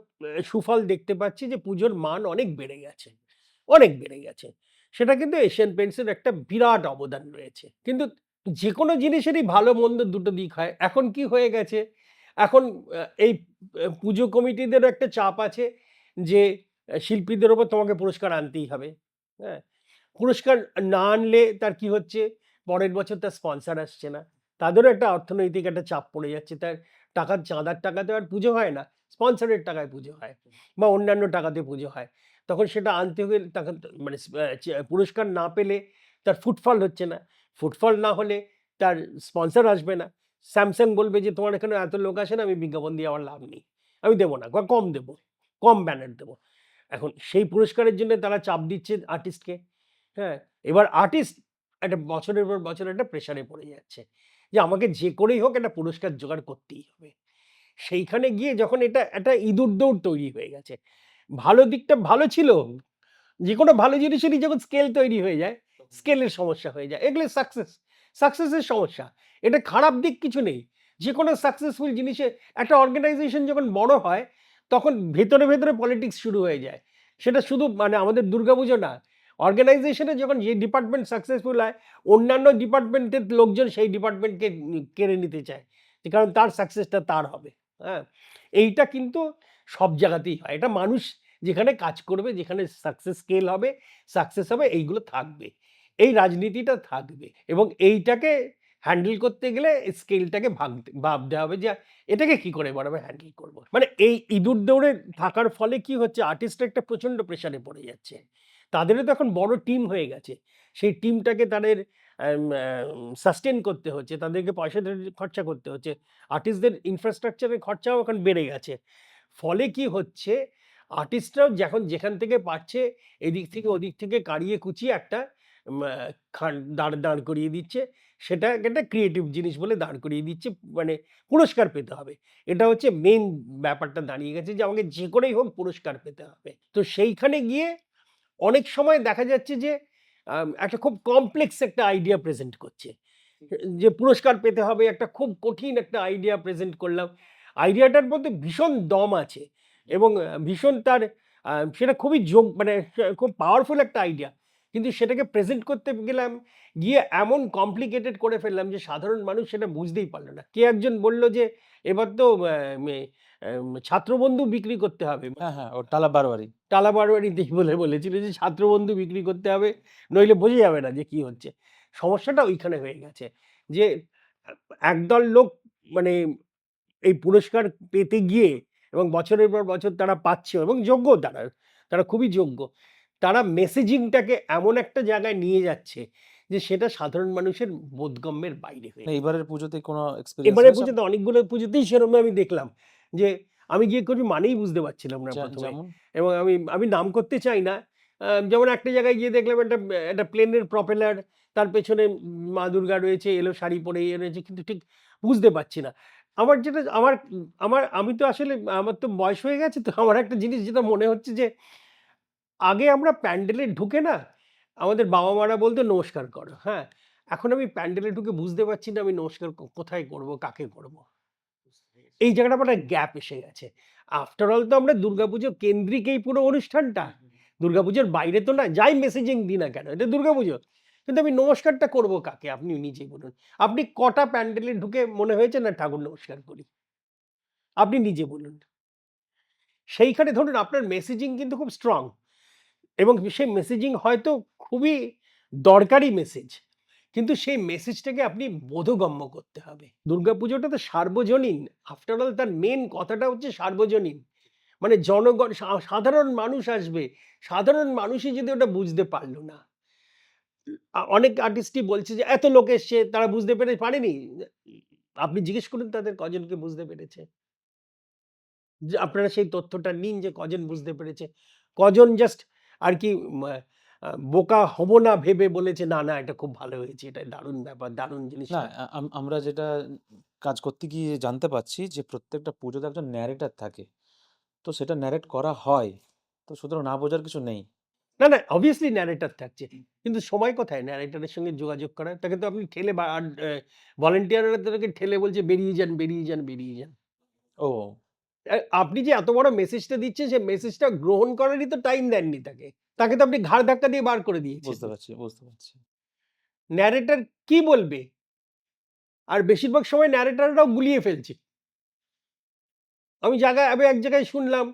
সুফল দেখতে পাচ্ছি যে পুজোর মান অনেক বেড়ে গেছে। অনেক বেড়ে গেছে। সেটা কিন্তু এশিয়ান পেইন্টস এর একটা বিরাট অবদান রয়েছে। কিন্তু যেকোনো জিনিসেরই ভালো মন্দ দুটো দিক হয়। এখন কি হয়ে গেছে? এখন এই পুজো কমিটিদেরও একটা চাপ আছে যে শিল্পীদের উপর তোমাকে পুরস্কার আনতেই হবে। হ্যাঁ? পুরস্কার না আনলে তার কি হচ্ছে? পরের বছর তার স্পন্সর আসছে না। তাদেরও একটা অর্থনৈতিক একটা চাপ পড়ে যাচ্ছে। তার টাকার চাঁদার টাকাতে আর পুজো হয় না। স্পন্সরের টাকায় পুজো হয় বা অন্যান্য টাকাতে পুজো হয়। তখন সেটা আনতে হলে তখন মানে পুরস্কার না পেলে তার ফুটফল হচ্ছে না। ফুটফল না হলে তার স্পন্সর আসবে না। স্যামসাং বলবে যে, "তোমার এখানে এত লোক আসে না, আমি বিজ্ঞাপন দিয়ে আমার লাভ নেই। আমি দেব না বা কম দেব। কম ব্যানার দেব।" এখন সেই পুরস্কারের জন্য তারা চাপ দিচ্ছে আর্টিস্টকে। হ্যাঁ? এবার আর্টিস্ট একটা বছরের পর বছর একটা প্রেশারে পড়ে যাচ্ছে। যে আমাকে যে করেই হোক একটা পুরস্কার জোগাড় করতেই হবে। সেইখানে গিয়ে যখন এটা একটা ইঁদুর দৌড় তৈরি হয়ে গেছে। ভালো দিকটা ভালো ছিল। যেকোনো ভালো জিনিসেরই যখন স্কেল তৈরি হয়ে যায়, স্কেলের সমস্যা হয়ে যায়। এগুলো সাকসেসের সমস্যা। এটা খারাপ দিক কিছু নেই। যেকোনো সাকসেসফুল জিনিসে একটা অর্গানাইজেশন যখন বড় হয়, তখন ভেতরে পলিটিক্স শুরু হয়ে যায়। সেটা শুধু মানে আমাদের দুর্গাপুজো না। অর্গানাইজেশনে যখন যে ডিপার্টমেন্ট সাকসেসফুল হয়, অন্যান্য ডিপার্টমেন্টের লোকজন সেই ডিপার্টমেন্টকে কেড়ে নিতে চায়। কারণ তার সাকসেসটা তার হবে। হ্যাঁ? এইটা কিন্তু সব জায়গাতেই হয়। এটা মানুষ যেখানে কাজ করবে, যেখানে সাকসেস স্কেল হবে, সাকসেস হবে এইগুলো থাকবে। এই রাজনীতিটা থাকবে এবং এইটাকে হ্যান্ডেল করতে গেলে স্কেলটাকে ভাবতে হবে যে এটাকে কি করে এবার আমি হ্যান্ডেল করব। মানে এই ইঁদুর দৌড়ে থাকার ফলে কি হচ্ছে আর্টিস্টরা একটা প্রচন্ড প্রেশারে পড়ে যাচ্ছে। তাদেরও তো এখন বড় টিম হয়ে গেছে। সেই টিমটাকে তাদের সাস্টেইন করতে হচ্ছে। তাদেরকে পয়সা খরচা করতে হচ্ছে। আর্টিস্টদের ইনফ্রাস্ট্রাকচারের খরচাও এখন বেড়ে গেছে। ফলে কি হচ্ছে আর্টিস্টরাও যখন যেখান থেকে পারছে এদিক থেকে ওদিক থেকে কাড়িয়ে কুচিয়ে একটা মা দাঁড় দাঁড় করিয়ে দিচ্ছে। সেটা একটা ক্রিয়েটিভ জিনিস বলে দাঁড় করিয়ে দিচ্ছে। মানে পুরস্কার পেতে হবে। এটা হচ্ছে মেইন ব্যাপারটা দাঁড়িয়ে গেছে যে আমাকে যে করেই হোক পুরস্কার পেতে হবে। তো সেইখানে গিয়ে অনেক সময় দেখা যাচ্ছে যে একটা খুব কমপ্লেক্স একটা আইডিয়া প্রেজেন্ট করছে। যে পুরস্কার পেতে হবে একটা খুব কঠিন একটা আইডিয়া প্রেজেন্ট করলাম। আইডিয়াটার মধ্যে ভীষণ দম আছে এবং ভীষণ তার সেটা খুবই মানে খুব পাওয়ারফুল একটা আইডিয়া। কিন্তু সেটাকে প্রেজেন্ট করতে গেলাম গিয়ে এমন কমপ্লিকেটেড করে ফেললাম যে সাধারণ মানুষ সেটা বুঝতেই পারল না। কে একজন বলল যে এবার তো ছাত্রবন্ধু বিক্রি করতে হবে। হ্যাঁ, হ্যাঁ, ও টালা বারোয়ারি। টালা বারোয়ারিতেই বলেছিল যে ছাত্রবন্ধু বিক্রি করতে হবে নইলে বোঝা যাবে না যে কি হচ্ছে। সমস্যাটা ওইখানে হয়ে গেছে। যে আ একদল লোক মানে এই পুরস্কার পেতে গিয়ে এবং বছরের পর বছর তারা পাচ্ছে এবং যোগ্য তারা। তারা খুবই যোগ্য। তারা মেসেজিংটাকে এমন একটা জায়গায় নিয়ে যাচ্ছে যে সেটা সাধারণ মানুষের বোধগম্যের বাইরে হয়ে না, গেছে। এবারের পুজোতে কোনো এক্সপেরিয়েন্স এবারে হয়েছে পুজোতে অনেকগুলো পুজোতেই সেরকম আমি দেখলাম যে আমি গিয়ে কিছু মানেই বুঝতে পারছিলাম না ১ম এ যেমন? এবং আমি নাম করতে চাই না। যেমন একটা জায়গায় গিয়ে দেখলাম একটা প্লেনের প্রপেলার তার পেছনে মা দুর্গা রয়েছে, এলো শাড়ি পরে ইয়ে রয়েছে কিন্তু ঠিক বুঝতে পারছি না। আমার যেটা আমার আমার আমি তো আসলে আমার তো বয়স হয়ে গেছে তো আমার একটা জিনিস যেটা মনে হচ্ছে যে আগে আমরা প্যান্ডেলে ঢুকে না আমাদের বাবা-মারা বলত নমস্কার করো। হ্যাঁ? এখন আমি প্যান্ডেলে ঢুকে বুঝতে পারছি না আমি নমস্কার কোথায় করব, কাকে করব? এই জায়গাটা আমার একটা গ্যাপ এসে গেছে। আফটার অল তো আমরা দুর্গাপুজো কেন্দ্রিক এই পুরো অনুষ্ঠানটা। দুর্গাপুজোর বাইরে তো না, যাই মেসেজিং দিই না কেন, এটা দুর্গাপুজো। কিন্তু আমি নমস্কারটা করব কাকে? আপনি নিজেই বলুন। আপনি কটা প্যান্ডেলে ঢুকে মনে হয়েছে না ঠাকুর নমস্কার করি? আপনি নিজে বলুন। সেইখানে ধরুন আপনার মেসেজিং কিন্তু খুব স্ট্রং এবং সেই মেসেজিং হয়তো খুবই দরকারি মেসেজ। কিন্তু সেই মেসেজটাকে আপনি বোধগম্য করতে হবে। দুর্গাপুজোটা তো সার্বজনীন। আফটার অল তার মেইন কথাটা হচ্ছে সার্বজনীন। মানে জনগণ সাধারণ মানুষ আসবে। সাধারণ মানুষই যদি ওটা বুঝতে পারল না। অনেক আর্টিস্টই বলছে যে এত লোক এসছে তারা বুঝতে পারেনি। আপনি জিজ্ঞেস করুন তাদের কজনকে বুঝতে পেরেছে। যে আপনারা সেই তথ্যটা নিন যে কজন বুঝতে পেরেছে। কজন জাস্ট আর কি মা বোকা হব না ভেবে বলেছে, "না, না এটা খুব ভালো হয়েছে। এটা দারুণ ব্যাপার, দারুণ না, জিনিসটা।" আমরা যেটা কাজ করতে গিয়ে জানতে পারছি যে প্রত্যেকটা পুজোতে একজন ন্যারেটর থাকে। তো সেটা ন্যারেট করা হয়। তো সুতরাং না বোঝার কিছু নেই। না, না obviously ন্যারেটর থাকছে। কিন্তু সময় কোথায় ন্যারেটরের সঙ্গে যোগাযোগ করার? তাকে তো আপনি ঠেলে বা আর ভলান্টিয়াররা তো তাকে ঠেলে বলছে, "বেরিয়ে যান, বেরিয়ে যান, বেরিয়ে যান।" ও! আপনি যে এত বড় মেসেজটা দিচ্ছেন, সেই মেসেজটা গ্রহণ করারই তো টাইম দেননি তাকে। তাকে তো আপনি ঘাড় ধাক্কা দিয়ে বার করে দিয়েছেন। বুঝতে পারছি, বুঝতে পারছি। ন্যারেটর কি বলবে? আর বেশিরভাগ সময় ন্যারেটররাও গুলিয়ে ফেলছে। আমি এক জায়গায় শুনলাম,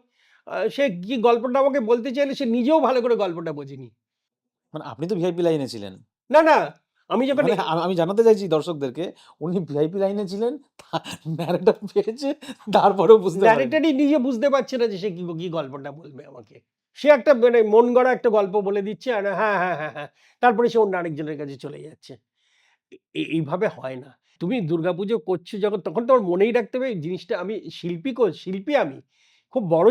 সে কি গল্পটা আমাকে বলতে চাইলে সে নিজেও ভালো করে গল্পটা বোঝেনি। মানে আপনি তো ভিআইপি লাইনে ছিলেন। না, না, আমি যখন মানে আমি জানাতে চাইছি দর্শকদেরকে, উনি ভিআইপি লাইনে ছিলেন, ন্যারেটর পেয়েছে, তারপরেও বুঝতে পারেনি। ন্যারেটরই নিজে বুঝতে পারছে না যে সে কি গল্পটা বলবে আমাকে। সে একটা মানে মন গড়া একটা গল্প বলে দিচ্ছে আর হ্যাঁ, হ্যাঁ, হ্যাঁ, হ্যাঁ। তারপরে সে অন্য আরেকজনের কাছে চলে যাচ্ছে। এইভাবে হয় না। তুমি দুর্গাপুজো করছো যখন তখন তোমার মনেই রাখতে হবে এই জিনিসটা আমি শিল্পী আমি। খুব বড়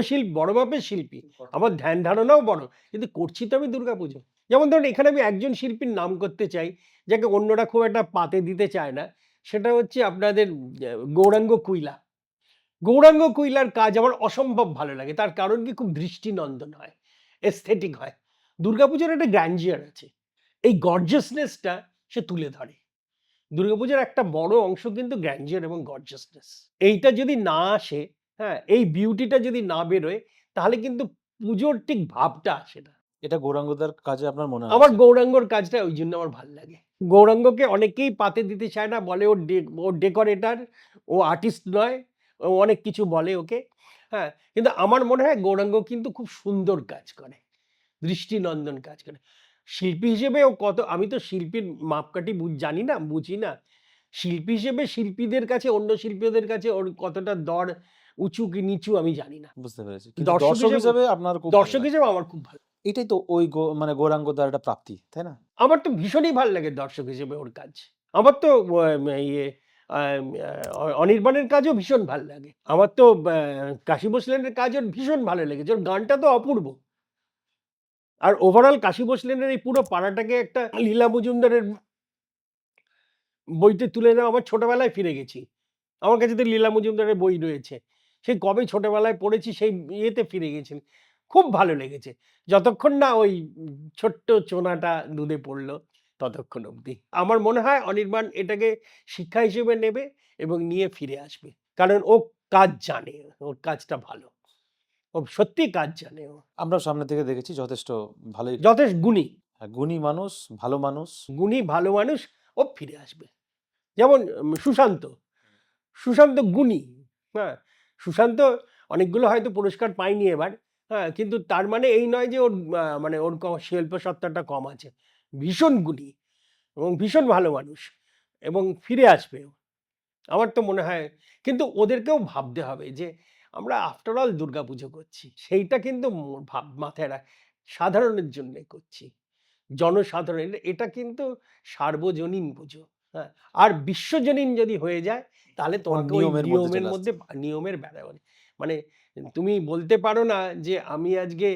মাপের শিল্পী। আমার ধ্যান ধারণাও বড়। কিন্তু করছি তো আমি দুর্গাপুজো। যেমন ধরুন এখানে আমি একজন শিল্পীর নাম করতে চাই, যাকে অন্যরা খুব একটা পাতে দিতে চায় না। সেটা হচ্ছে আপনাদের গৌরাঙ্গ কুইলা। গৌরাঙ্গ কুইলার কাজ আমার অসম্ভব ভালো লাগে। তার কারণ কি খুব দৃষ্টিনন্দন হয়, এস্থেটিক হয়। দুর্গাপুজোর একটা গ্র্যান্ডিয়ার আছে। এই গর্জিয়াসনেস টা সে তুলে ধরে। দুর্গাপুজোর একটা বড় অংশ কিন্তু গ্র্যান্ডিয়ার এবং গর্জিয়াসনেস। এইটা যদি না আসে, হ্যাঁ? এই বিউটিটা যদি না বেরোয় তাহলে কিন্তু পুজোর ঠিক ভাবটা আসে না। এটা গৌরাঙ্গদার কাজে আপনার মনে আমার হয়েছে। গৌরাঙ্গর কাজটা ওইজন্য আমার ভাল লাগে। গৌরাঙ্গকে অনেকেই পাতে দিতে চায় না। বলে ও ডেকোরেটর, ও আর্টিস্ট নয়। ও অনেক কিছু বলে ওকে। হ্যাঁ? কিন্তু আমার মনে হয় গৌরাঙ্গ কিন্তু খুব সুন্দর কাজ করে। দৃষ্টিনন্দন কাজ করে। শিল্পী হিসেবে ও কত আমি তো শিল্পীর মাপকাঠি জানি না, বুঝি না। শিল্পী হিসেবে শিল্পীদের কাছে অন্য শিল্পীদের কাছে ওর কতটা দর উঁচু কি নিচু আমি জানি না। বুঝতে পেরেছি। কিন্তু দর্শক দর্শক হিসেবে হিসেবে আপনার খুব ভালো দর্শক লাগে। হিসেবে আমার খুব ভালো। এটাই তো ওই মানে গৌরাঙ্গদার একটা প্রাপ্তি, তাই না? আমার তো ভীষণই ভাল লাগে দর্শক হিসেবে ওর কাজ। আমার তো ইয়ে অনির্বাণের কাজও ভীষণ ভাল লাগে। আমার তো কাশী ভোসলেনের কাজও ভীষণ ভালো লেগেছে। ওর গানটা তো অপূর্ব। আর ওভারঅল কাশী ভোসলেনের এই পুরো পাড়াটাকে একটা লীলা মজুমদারের বইতে তুলে দেওয়া আমার ছোটবেলায় ফিরে গেছি। আমার কাছে তো লীলা মজুমদারের বই রয়েছে। সেই কবে ছোটবেলায় পড়েছি সেই ইয়েতে ফিরে গেছি। খুব ভালো লেগেছে। যতক্ষণ না ওই ছোট্ট চোনাটা দুধে পড়ল ততক্ষণ অবধি। আমার মনে হয় অনির্বাণ এটাকে শিক্ষা হিসেবে নেবে এবং নিয়ে ফিরে আসবে। কারণ ও কাজ জানে। ওর কাজটা ভালো। ও সত্যিই কাজ জানে ও। আমরাও সামনে থেকে দেখেছি যথেষ্ট ভালোই গুণী। গুণী মানুষ, ভালো মানুষ। গুণী ভালো মানুষ ও ফিরে আসবে। যেমন সুশান্ত। সুশান্ত গুণী, হ্যাঁ? সুশান্ত অনেকগুলো হয়তো পুরস্কার পায়নি এবার, হ্যাঁ? কিন্তু তার মানে এই নয় যে ওর মানে ওর শিল্প সত্তাটা কম আছে। ভীষণ গুণী এবং ভীষণ ভালো মানুষ এবং ফিরে আসবে ও। আমার তো মনে হয় কিন্তু ওদেরকেও ভাবতে হবে যে আমরা আফটার অল দুর্গাপুজো করছি। সেইটা কিন্তু মাথায় সাধারণের জন্যে করছি। জনসাধারণ এটা কিন্তু সার্বজনীন পুজো। হ্যাঁ? আর বিশ্বজনীন যদি হয়ে যায় তাহলে তখন তোমাকে ওই নিয়মের মধ্যে নিয়মের চলে আসছে। মধ্যে নিয়মের মানে তুমি বলতে পারো না যে আমি আজকে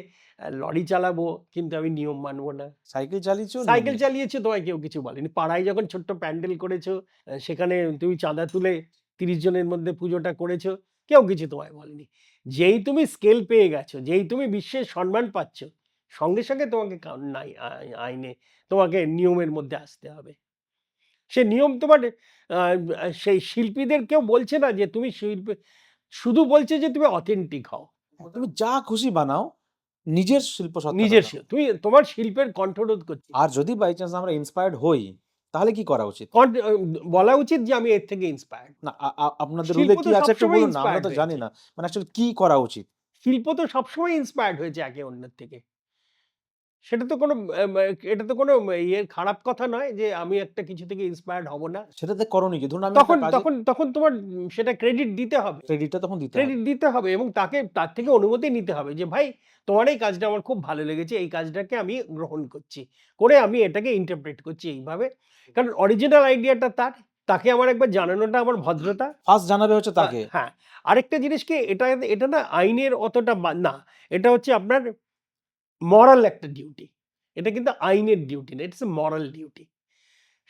লরি চালাবো কিন্তু আমি নিয়ম মানব না। সাইকেল চালিয়েছেও নিয়ম সাইকেল নেই। চালিয়েছো তোমায় কেউ কিছু বলেনি। পাড়ায় যখন ছোট্ট প্যান্ডেল করেছো, সেখানে তুমি চাঁদা তুলে ৩০ জনের মধ্যে পুজোটা করেছো, কেউ কিছু তোমায় বলেনি। যেই তুমি স্কেল পেয়ে গেছো, যেই তুমি বিশ্বের সম্মান পাচ্ছ, সঙ্গে, সঙ্গে তোমাকে নাই আইনে তোমাকে নিয়মের মধ্যে আসতে হবে। সে নিয়ম তোমার আ সেই শিল্পীদের কেউ বলছে না যে তুমি শুধু বলছে যে তুমি অথেন্টিক হও। তুমি যা খুশি বানাও, নিজের শিল্প সত্তাটা নিজের দাও। তুমি তোমার শিল্পের কণ্ঠরোধ করছে। আর যদি বাই চান্স আমরা ইন্সপায়ার্ড হই, তাহলে কি করা উচিত? কন্ট আ বলা উচিত যে আমি এর থেকে ইন্সপায়ার্ড। না আপনাদের রুলে শিল্প কি তো আছে একটু সবসময় বলুন না? আমরা ইন্সপায়ার্ড তো জানি হয়েছে। না। মানে অ্যাকচুয়ালি কি করা উচিত? শিল্প তো সবসময় ইন্সপায়ার্ড হয়েছে একে অন্যের থেকে। সেটা তো কোনো এটা তো কোনো ইয়ে খারাপ কথা নয় যে আমি একটা কিছু থেকে ইন্সপায়ার্ড হব না। সেটাতে করণীয় কি? ধরুন আমি একটা তখন কাজে তখন তখন তোমার সেটা ক্রেডিট দিতে হবে। ক্রেডিটটা তখন দিতে হবে। ক্রেডিট দিতে হবে এবং তার থেকে অনুমতি নিতে হবে যে ভাই তোমার এই কাজটা আমার খুব ভালো লেগেছে। এই কাজটাকে আমি গ্রহণ করছি। করে আমি এটাকে ইন্টারপ্রেট করছি এইভাবে। কারণ অরিজিনাল আইডিয়াটা তার। তাকে আমার একবার জানানোটা আমার ভদ্রতা। ফার্স্ট জানাবে হচ্ছে তাকে। হ্যাঁ, আরেকটা জিনিস কি এটা না আইনের অতটা না। এটা হচ্ছে আপনার মোরাল একটা ডিউটি। এটা কিন্তু আইনের ডিউটি না, ইটস এ মরাল ডিউটি।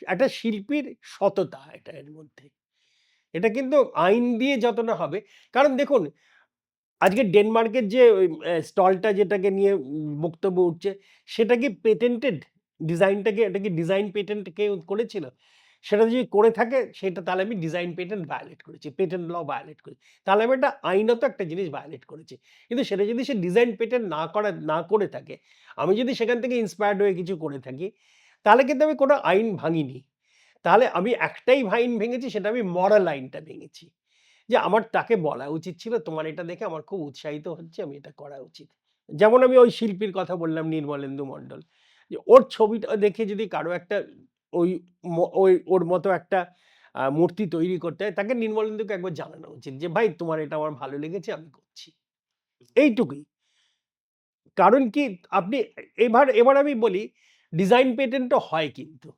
একটা শিল্পীর সততা এটা এর মধ্যে। এটা কিন্তু আইন দিয়ে যত না হবে, কারণ দেখুন আজকে ডেনমার্কের যে ওই স্টলটা যেটাকে নিয়ে বক্তব্য উঠছে, সেটা কি পেটেন্টেড? ডিজাইনটাকে, এটা কি ডিজাইন পেটেন্ট কেউ করেছিল? সেটা যদি করে থাকে সেটা তাহলে আমি ডিজাইন পেটেন্ট ভায়োলেট করেছি। পেটেন্ট ল ভায়োলেট করেছি। তাহলে আমি একটা আইনত একটা জিনিস ভায়োলেট করেছি। কিন্তু সেটা যদি সে ডিজাইন পেটেন্ট না করে থাকে, আমি যদি সেখান থেকে ইন্সপায়ার্ড হয়ে কিছু করে থাকি, তাহলে কিন্তু আমি কোনো আইন ভাঙিনি। তাহলে আমি একটাই আইন ভেঙেছি, সেটা আমি মরাল আইনটা ভেঙেছি। যে আমার তাকে বলা উচিত ছিল, তোমার এটা দেখে আমার খুব উৎসাহিত হচ্ছে, আমি এটা করা উচিত। যেমন আমি ওই শিল্পীর কথা বললাম নির্মলেন্দু মন্ডল। যে ওর ছবিটা দেখে যদি কারো একটা ওই ওই ওর মতো একটা মূর্তি তৈরি করতে হয়, তাকে নির্মলেন্দুকে একবার জানানো উচিত যে, "ভাই তোমার এটা আমার ভালো লেগেছে, আমি করছি।" এইটুকুই। কারণ কি আপনি এবার আমি বলি ডিজাইন পেটেন্টও হয় কিন্তু।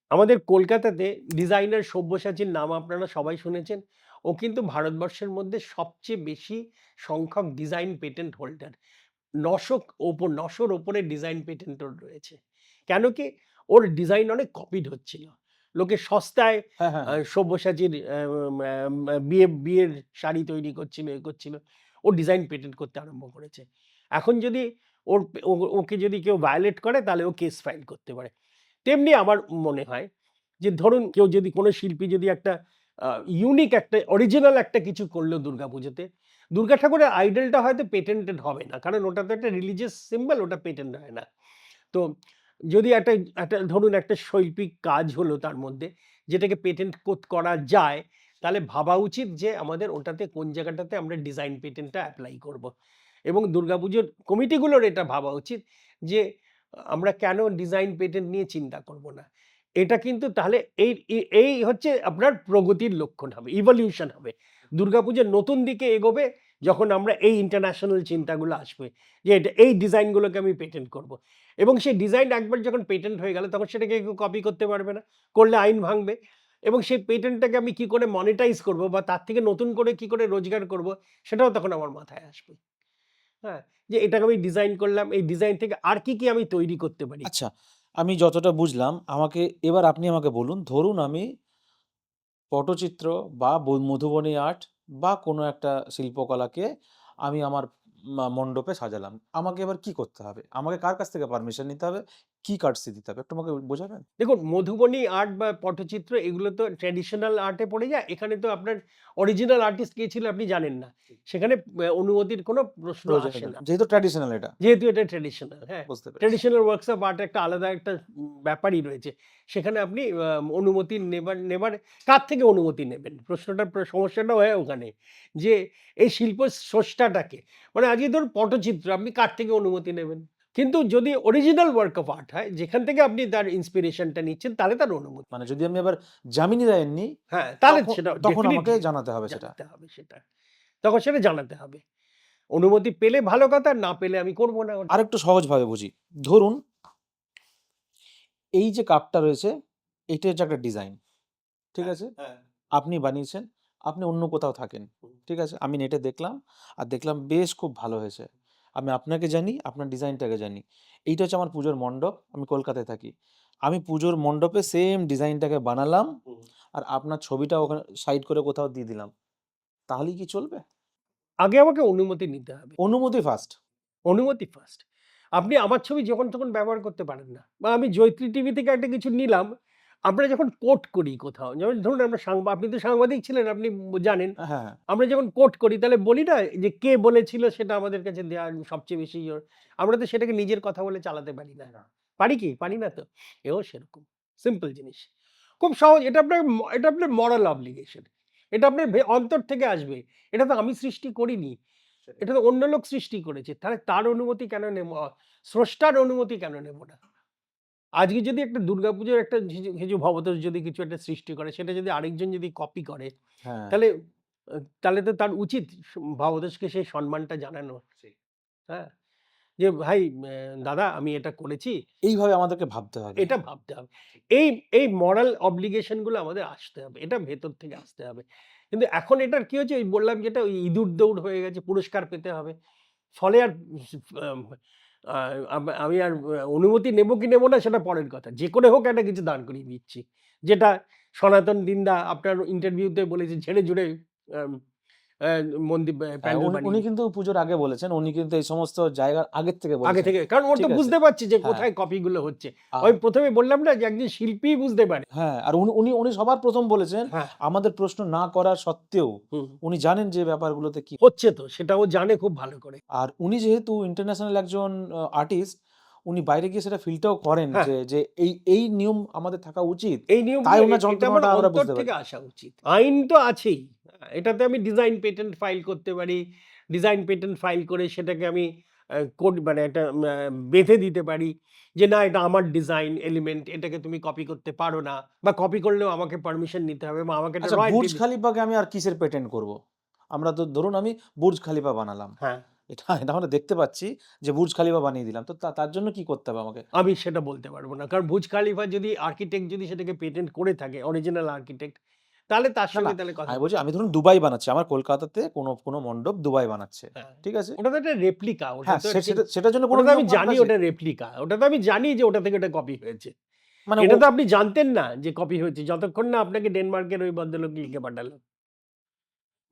আমাদের কলকাতাতে ডিজাইনার সব্যসাচীর নাম আপনারা সবাই শুনেছেন। ও কিন্তু ভারতবর্ষের মধ্যে সবচেয়ে বেশি সংখ্যক ডিজাইন পেটেন্ট হোল্ডার। ৯০০ র ওপরে ডিজাইন পেটেন্ট ওর রয়েছে। কেন কি? ওর ডিজাইন অনেক কপিড হচ্ছিল। লোকে সস্তায় হ্যাঁ, হ্যাঁ, হ্যাঁ। সব্যসাচীর বিয়ের শাড়ি তৈরি করছিল, এ করছিল। ও ডিজাইন পেটেন্ট করতে আরম্ভ করেছে। এখন যদি ওর ওকে যদি কেউ ভায়োলেট করে তাহলে ও কেস ফাইল করতে পারে। তেমনি আমার মনে হয় যে ধরুন কেউ যদি কোনো শিল্পী যদি একটা ইউনিক একটা অরিজিনাল একটা কিছু করলো দুর্গাপুজোতে, দুর্গা ঠাকুরের আইডলটা হয়তো পেটেন্টেড হবে না। কারণ ওটা তো একটা রিলিজিয়াস সিম্বল, ওটা পেটেন্ট হয় না। তো যদি একটা একটা ধরুন একটা শৈল্পিক কাজ হলো তার মধ্যে, যেটাকে পেটেন্ট করা যায়, তাহলে ভাবা উচিত যে আমাদের ওটাতে কোন জায়গাটাতে আমরা ডিজাইন পেটেন্টটা এপ্লাই করব। এবং দুর্গাপুজোর কমিটিগুলোর এটা ভাবা উচিত যে আমরা কেন ডিজাইন পেটেন্ট নিয়ে চিন্তা করব না। এটা কিন্তু তাহলে এই হচ্ছে আপনার প্রগতির লক্ষণ হবে, ইভলিউশন হবে। দুর্গাপুজোর নতুন দিকে এগোবে যখন আমরা এই ইন্টারন্যাশনাল চিন্তাগুলো আসবে যে এই ডিজাইনগুলোকে আমি পেটেন্ট করব। এবং সেই ডিজাইন একবার যখন পেটেন্ট হয়ে গেল তখন সেটাকে কেউ কপি করতে পারবে না। করলে আইন ভাঙবে। এবং সেই পেটেন্টটাকে আমি কি করে মনিটাইজ করব বা তার থেকে নতুন করে কি করে রোজগার করব, সেটাও তখন আমার মাথায় আসবে। হ্যাঁ? যে এটাকে আমি ডিজাইন করলাম, এই ডিজাইন থেকে আর কি আমি তৈরি করতে পারি? আচ্ছা, আমি যতটা বুঝলাম এবার আপনি আমাকে বলুন, ধরুন আমি পটচিত্র বা মধুবনী আর্ট বা কোনো একটা শিল্পকলাকে আমি আমার মণ্ডপে সাজালাম। আমাকে এবার কি করতে হবে? আমাকে কার কাছ থেকে পারমিশন নিতে হবে? কি কার্ডসি দিতে হবে? একটু আমাকে বোঝাবেন? দেখুন মধুবনী আর্ট বা পটচিত্র এগুলো তো ট্র্যাডিশনাল আর্টে পড়ে যায়। এখানে তো আপনার অরিজিনাল আর্টিস্ট কে ছিল আপনি জানেন না। সেখানে অনুমতির কোনো প্রশ্ন প্রয়োজনীয় আসে নেই। না। যেহেতু ট্র্যাডিশনাল এটা। যেহেতু এটা ট্র্যাডিশনাল, হ্যাঁ। বুঝতে পেরেছি। ট্র্যাডিশনাল ওয়ার্কস অফ আর্ট একটা আলাদা একটা ব্যাপারই রয়েছে। সেখানে আপনি অনুমতি নেবার কার থেকে অনুমতি নেবেন? সমস্যাটা হয় ওখানে। যে এই শিল্প স্রষ্টাটাকে, মানে আজকে ধরুন পটচিত্র আপনি কার থেকে অনুমতি নেবেন? কিন্তু যদি অরিজিনাল ওয়ার্ক অফ আর্ট হয়, যেখান থেকে আপনি তার ইন্সপিরেশনটা নিচ্ছেন তাহলে তার অনুমতি। মানে যদি আমি আবার যামিনী রায়ের নিই, হ্যাঁ, তাহলে তখন সেটা তখন আমাকে ডেফিনিটলি জানাতে হবে সেটা। জানাতে হবে সেটা। তখন সেটা জানাতে হবে। অনুমতি পেলে ভালো কথা, না পেলে আমি করব না ওটা। আরেকটু সহজভাবে বুঝি। ধরুন এই যে কাপটা রয়েছে, এইটা হচ্ছে একটা ডিজাইন। ঠিক হ্যাঁ, আছে? হ্যাঁ। আপনি বানিয়েছেন, আপনি অন্য কোথাও থাকেন। হুম। ঠিক আছে? আমি নেটে দেখলাম, আর দেখলাম বেশ খুব ভালো হয়েছে। আমি আপনাকে জানি, আপনার ডিজাইনটাকে জানি। এইটা হচ্ছে আমার পুজোর মণ্ডপ, আমি কলকাতায় থাকি। আমি পুজোর মণ্ডপে সেম ডিজাইনটাকে বানালাম, হুম। আর আপনার ছবিটা ওখানে সাইড করে কোথাও দিয়ে দিলাম। তাহলেই কি চলবে? আগে আমাকে অনুমতি নিতে হবে। অনুমতি ফার্স্ট। অনুমতি ফার্স্ট। আপনি আমার ছবি যখন তখন ব্যবহার করতে পারেন না। বা আমি জয়িত্রী টিভি থেকে একটা কিছু নিলাম, আমরা যখন কোট করি কোথাও, যেমন ধরুন আমরা আপনি তো সাংবাদিক ছিলেন, আপনি জানেন। হ্যাঁ, হ্যাঁ। আমরা যখন কোট করি তাহলে বলি না যে কে বলেছিল সেটা আমাদের কাছে দেয়া সবচেয়ে বেশি আমরা তো সেটাকে নিজের কথা বলে চালাতে পারি না। পারি কি? পারি না তো। এও সেরকম। সিম্পল জিনিস। খুব সহজ, এটা আপনার মরাল অব্লিগেশন। এটা আপনার অন্তর থেকে আসবে। এটা তো আমি সৃষ্টি করিনি। এটা তো অন্য লোক সৃষ্টি করেছে। তাহলে তার অনুমতি কেন নেব? স্রষ্টার অনুমতি কেন নেব না? আজকে যদি একটা দুর্গাপুজোর একটা কিছু ভবতোষ যদি কিছু একটা সৃষ্টি করে, সেটা যদি আরেকজন যদি কপি করে, হ্যাঁ। তাহলে তাহলে তো তার উচিত ভবতোষকে সেই সম্মানটা জানানো। হ্যাঁ? যে ভাই দাদা আমি এটা করেছি। এইভাবে আমাদেরকে ভাবতে হবে। এটা ভাবতে হবে। এই এই মোরাল অব্লিগেশন গুলো আমাদের আসতে হবে। এটা ভেতর থেকে আসতে হবে। কিন্তু এখন এটার কি হয়েছে, ওই বললাম যেটা ওই ইঁদুর দৌড় হয়ে গেছে, পুরস্কার পেতে হবে। ফলে আর আম আমি আর অনুমতি নেব কি নেব না সেটা পরের কথা। যে করে হোক একটা কিছু দান করিয়ে দিচ্ছি। যেটা সনাতন দিনদা আপনার ইন্টারভিউতে বলেছে ঝেড়ে-ঝুড়ে আম অ্যা মন্দির হ্যাঁ, প্যান্ডেল উনি বানিয়ে কিন্তু পুজোর আগে বলেছেন। উনি কিন্তু এই সমস্ত জায়গার আগের থেকে আগে বলেছেন। থেকে। কারণ ওর তো ঠিক আছে? বুঝতে পারছে যে হ্যাঁ, কোথায় কপি গুলো হচ্ছে। ওই আর ১ম এ বললাম না যে একজন শিল্পীই বুঝতে পারে। হ্যাঁ, আর উনি উনি উনি সবার ১ম বলেছেন, হ্যাঁ, আমাদের প্রশ্ন না করা সত্ত্বেও হুম। উনি জানেন যে ব্যাপারগুলোতে কি। হচ্ছে তো সেটা ও জানে খুব ভালো করে। আর উনি যেহেতু ইন্টারন্যাশনাল একজন আর্টিস্ট, উনি বাইরে গিয়ে সেটা ফিলটাও করেন হ্যাঁ, যে এই নিয়ম আমাদের থাকা উচিত। এই তাই নিয়মগুলো উনার এটা আমার যন্ত্রণাটা আমরা অন্তর বুঝতে পারি। থেকে আসা উচিত। আইন তো আছেই। এটাতে আমি ডিজাইন পেটেন্ট ফাইল করতে পারি। ডিজাইন পেটেন্ট ফাইল করে সেটাকে আমি কোড মানে একটা বেঁধে দিতে পারি যে না এটা আমার ডিজাইন এলিমেন্ট এটাকে তুমি কপি করতে পারো না বা কপি করলেও আমাকে পারমিশন নিতে হবে বা আমাকে একটা আচ্ছা, রয়্যালটি বুর্জ খালিফাকে আমি আর কিসের পেটেন্ট করব? আমরা তো ধরুন আমি বুর্জ খালিফা বানালাম। হ্যাঁ, এটা আমরা দেখতে পাচ্ছি যে বুর্জ খালিফা বানিয়ে দিলাম। তো তার জন্য কি করতে হবে আমাকে? আমি সেটা বলতে পারব না। কারণ বুর্জ খালিফা যদি আর্কিটেক্ট যদি সেটাকে পেটেন্ট করে থাকে অরিজিনাল আর্কিটেক্ট তাহলে তার না, সঙ্গে তাহলে কথা আমি বলছি বলতে আমি হবে। ধরুন দুবাই বানাচ্ছি। আমার কলকাতাতে কোনো মণ্ডপ দুবাই বানাচ্ছে। হ্যাঁ। ঠিক আছে? ওটা তো একটা রেপ্লিকা। ওটা হ্যাঁ, তো ঠিক সেটার জন্য কোনো ওটা তো নিয়ম আমি কানুন জানি আছে? ওটা রেপ্লিকা। ওটা তো আমি জানি যে ওটা থেকে ওটা কপি হয়েছে। মানে এটা তো আপনি জানতেন না যে কপি হয়েছে যতক্ষণ না আপনাকে ডেনমার্কের ওই ভদ্রলোক লিখে পাঠালো।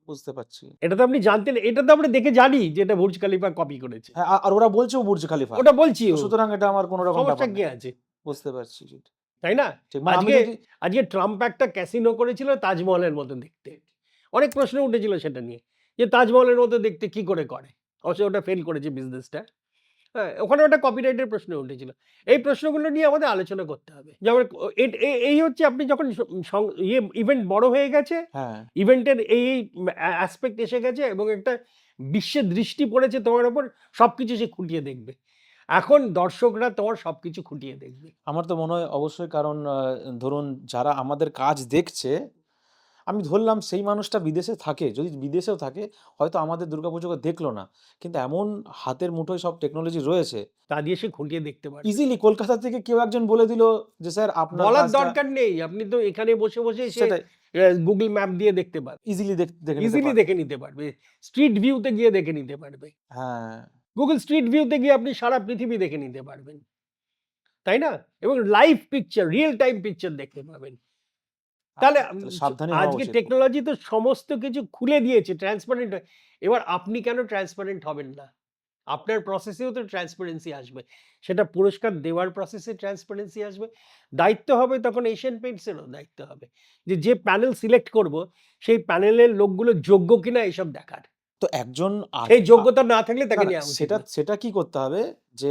বুঝতে পারছি। এটা তো আপনি জানতেন এটা তো আমরা দেখে জানি যে এটা বুর্জ খলিফা কপি করেছে। হ্যাঁ, আর ওরা বলছেও বুর্জ খালিফা। ওটা বলছিও। তো সুতরাং এটা আমার কোনো রকম সমস্যা ব্যাপার কি নেই। আছে? বুঝতে পারছি। তাই না? ঠিক মানে আমি আজকে যদি আজকে ট্রাম্প একটা ক্যাসিনো করেছিল তাজমহলের মতো দেখতে। অনেক প্রশ্ন উঠেছিল সেটা নিয়ে। যে তাজমহলের মতো দেখতে কি করে করে? অবশ্য ওটা ফেল করেছে বিজনেসটা। হ্যাঁ, ওখানে ওটা কপিরাইটের প্রশ্ন উঠেছিল। এই প্রশ্নগুলো নিয়ে আমাদের আলোচনা করতে হবে। যেমন ও এট এ এই হচ্ছে আপনি যখন ইভেন্ট বড় হয়ে গেছে, হ্যাঁ, ইভেন্টের এই অ্যাসপেক্ট এসে গেছে এবং একটা বিশ্বের দৃষ্টি পড়েছে তোমার উপর সবকিছু সে খুঁটিয়ে দেখবে। এখন দর্শকরা তোমার সবকিছু খুঁটিয়ে দেখবে। আমার তো মনে হয় অবশ্যই কারণ ধরুন যারা আমাদের কাজ দেখছে, আমি ধরলাম সেই মানুষটা বিদেশে থাকে। যদি বিদেশেও থাকে হয়তো আমাদের দুর্গাপুজোকে দেখল না। কিন্তু এমন হাতের মুঠোয় সব টেকনোলজি রয়েছে, তা দিয়ে সে খুঁটিয়ে দেখতে পারবে। ইজিলি কলকাতা থেকে কেউ একজন বলে দিল যে, "স্যার আপনার বলার কাজটা" দরকার নেই। আপনি তো এখানে বসে, বসে সে সেটাই Google ম্যাপ দিয়ে দেখতে পারবে। ইজিলি দেখে নিতে ইজিলি পারবে। দেখে নিতে পারবে। স্ট্রিট ভিউ তে গিয়ে দেখে নিতে পারবে। হ্যাঁ, Google স্ট্রিট ভিউ তে গিয়ে আপনি সারা পৃথিবী দেখে নিতে পারবেন। তাই না? এবং live picture, Real time picture দেখতে পাবেন। তাহলে তাহলে সাবধানী হওয়া আজকে উচিত। টেকনোলজি তো সমস্ত কিছু খুলে দিয়েছে, ট্রান্সপারেন্ট এবার আপনি কেন ট্রান্সপারেন্ট হবেন না? আপনার প্রসেসেও তো ট্রান্সপারেন্সি আসবে। সেটা পুরস্কার দেওয়ার প্রসেসে ট্রান্সপারেন্সি আসবে। দায়িত্ব হবে তখন এশিয়ান পেইন্টস এরও দায়িত্ব হবে। যে প্যানেল সিলেক্ট করব, সেই প্যানেলের লোকগুলো যোগ্য কিনা এসব দেখার। তো একজন আর্ট সেই যোগ্যতা না থাকলে না, তাকে না নেওয়া উচিত সেটা না। সেটা কি করতে হবে যে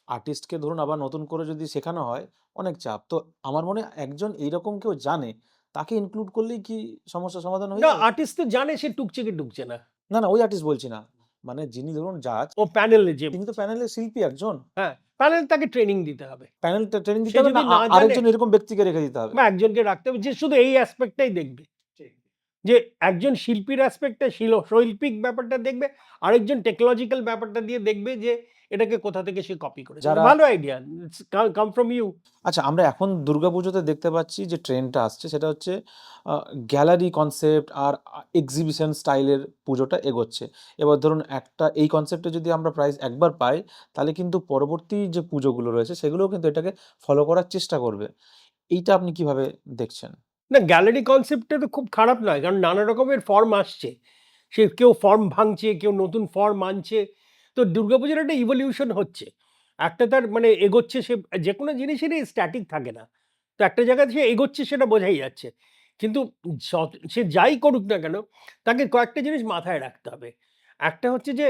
আর্টিস্টকে ধরুন আবার নতুন করে যদি শেখানো হয়, অনেক চাপ। তো আমার মনে হয় একজন এইরকম কেউ জানে, তাকে ইনক্লুড করলেই কি সমস্যার সমাধান হয়ে না যাবে? আর্টিস্ট তো জানে সে টুকছে কি টুকছে না। না, ওই আর্টিস্ট বলছি না। মানে যিনি ধরুন জাজ, ও প্যানেলে যে তিনি তো প্যানেলের শিল্পী একজন। হ্যাঁ, প্যানেল তাকে ট্রেনিং দিতে হবে। প্যানেলটা ট্রেনিং সে দিতে হবে না যদি না জানে আরেকজন এরকম ব্যক্তিকে রেখে দিতে হবে? বা একজনকে রাখতে হবে যে শুধু এই অ্যাসপেক্ট টাই দেখবে। যে একজন শিল্পীর অ্যাসপেক্টটা শৈল্পিক ব্যাপারটা দেখবে, আরেকজন টেকনোলজিক্যাল ব্যাপারটা দিয়ে দেখবে যে এটাকে কোথা থেকে সে কপি করেছে। যারা ভালো idea. It's come from you. আচ্ছা, আমরা এখন দুর্গাপুজোতে দেখতে পাচ্ছি যে ট্রেন্ডটা আসছে সেটা হচ্ছে গ্যালারি কনসেপ্ট আর এক্সিবিশন স্টাইলের পুজোটা এগোচ্ছে। এবার ধরুন একটা এই কনসেপ্টে যদি আমরা প্রাইজ একবার পাই, তাহলে কিন্তু পরবর্তী যে পুজোগুলো রয়েছে সেগুলোও কিন্তু এটাকে ফলো করার চেষ্টা করবে। এইটা আপনি কিভাবে দেখছেন? না গ্যালারি কনসেপ্টটা তো খুব খারাপ নয়। কারণ নানা রকমের ফর্ম আসছে। সে কেউ ফর্ম ভাঙছে, কেউ নতুন ফর্ম আনছে। তো দুর্গাপূজার একটা ইভলিউশন হচ্ছে। একটা তার মানে এগোচ্ছে সে যেকোনো জিনিসেরই স্ট্যাটিক থাকে না। তো একটা জায়গায় সে এগোচ্ছে সেটা বোঝাই যাচ্ছে। কিন্তু সে যাই করুক না কেন, তাকে কয়েকটা জিনিস মাথায় রাখতে হবে। একটা হচ্ছে যে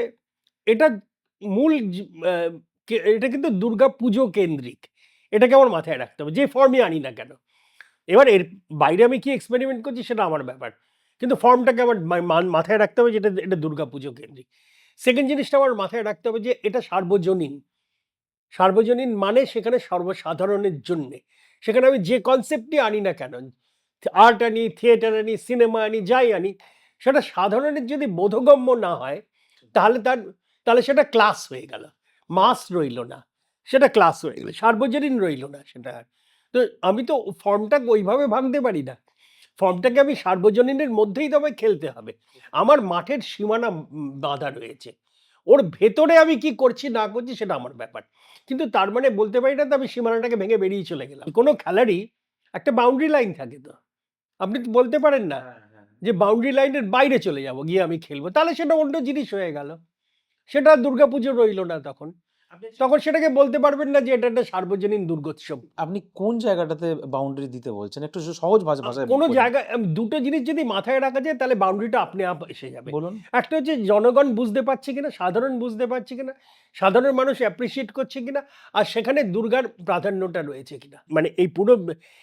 এটা মূল আ এটা কিন্তু দুর্গাপুজো কেন্দ্রিক। এটাকে আমার মাথায় রাখতে হবে। যে ফর্মই আনি না কেন। এবার এর বাইরে আমি কি এক্সপেরিমেন্ট করছি সেটা আমার ব্যাপার। কিন্তু ফর্মটাকে আমার মাথায় রাখতে হবে যে এটা দুর্গাপুজো কেন্দ্রিক। 2nd জিনিসটা আমার মাথায় রাখতে হবে যে এটা সার্বজনীন। সার্বজনীন মানে সেখানে সর্বসাধারণের জন্যে। সেখানে আমি যে কনসেপ্টই আনি না কেন, আর্ট আনি, থিয়েটার আনি, সিনেমা আনি, যাই আনি, সেটা সাধারণের যদি বোধগম্য না হয়, তাহলে তাহলে সেটা ক্লাস হয়ে গেল। মাস রইল না। সেটা ক্লাস হয়ে গেল। সার্বজনীন রইল না সেটা আর। তো আমি তো ফর্মটাকে ওইভাবে ভাঙতে পারি না। ফর্মটাকে আমি সার্বজনীনের মধ্যেই তো আমায় খেলতে হবে। আমার মাঠের সীমানা বাঁধা রয়েছে। ওর ভেতরে আমি কি করছি না করছি সেটা আমার ব্যাপার। কিন্তু তার মানে বলতে পারি না তো আমি সীমানাটাকে ভেঙে বেরিয়ে চলে গেলাম। কোনো খেলারই একটা বাউন্ডারি লাইন থাকে তো। আপনি তো বলতে পারেন না হ্যাঁ, হ্যাঁ। যে বাউন্ডারি লাইনের বাইরে চলে যাবো, গিয়ে আমি খেলবো। তাহলে সেটা অন্য জিনিস হয়ে গেল। সেটা আর দুর্গাপুজো রইল না তখন। তখন সেটাকে বলতে পারবেন না যে এটা একটা সার্বজনীন দুর্গোৎসব। আপনি কোন জায়গাটাতে বাউন্ডারি দিতে বলছেন? একটু সহজ ভাষায় কোনো বোঝান। জায়গায় দুটো জিনিস যদি মাথায় রাখা যায় তাহলে বাউন্ডারিটা আপনি আপ এসে যাবে। বলুন। একটা হচ্ছে জনগণ বুঝতে পারছে কিনা, সাধারণ বুঝতে পারছে কিনা, সাধারণ মানুষ অ্যাপ্রিশিয়েট করছে কিনা, আর সেখানে দুর্গার প্রাধান্যটা রয়েছে কিনা। মানে এই পুরো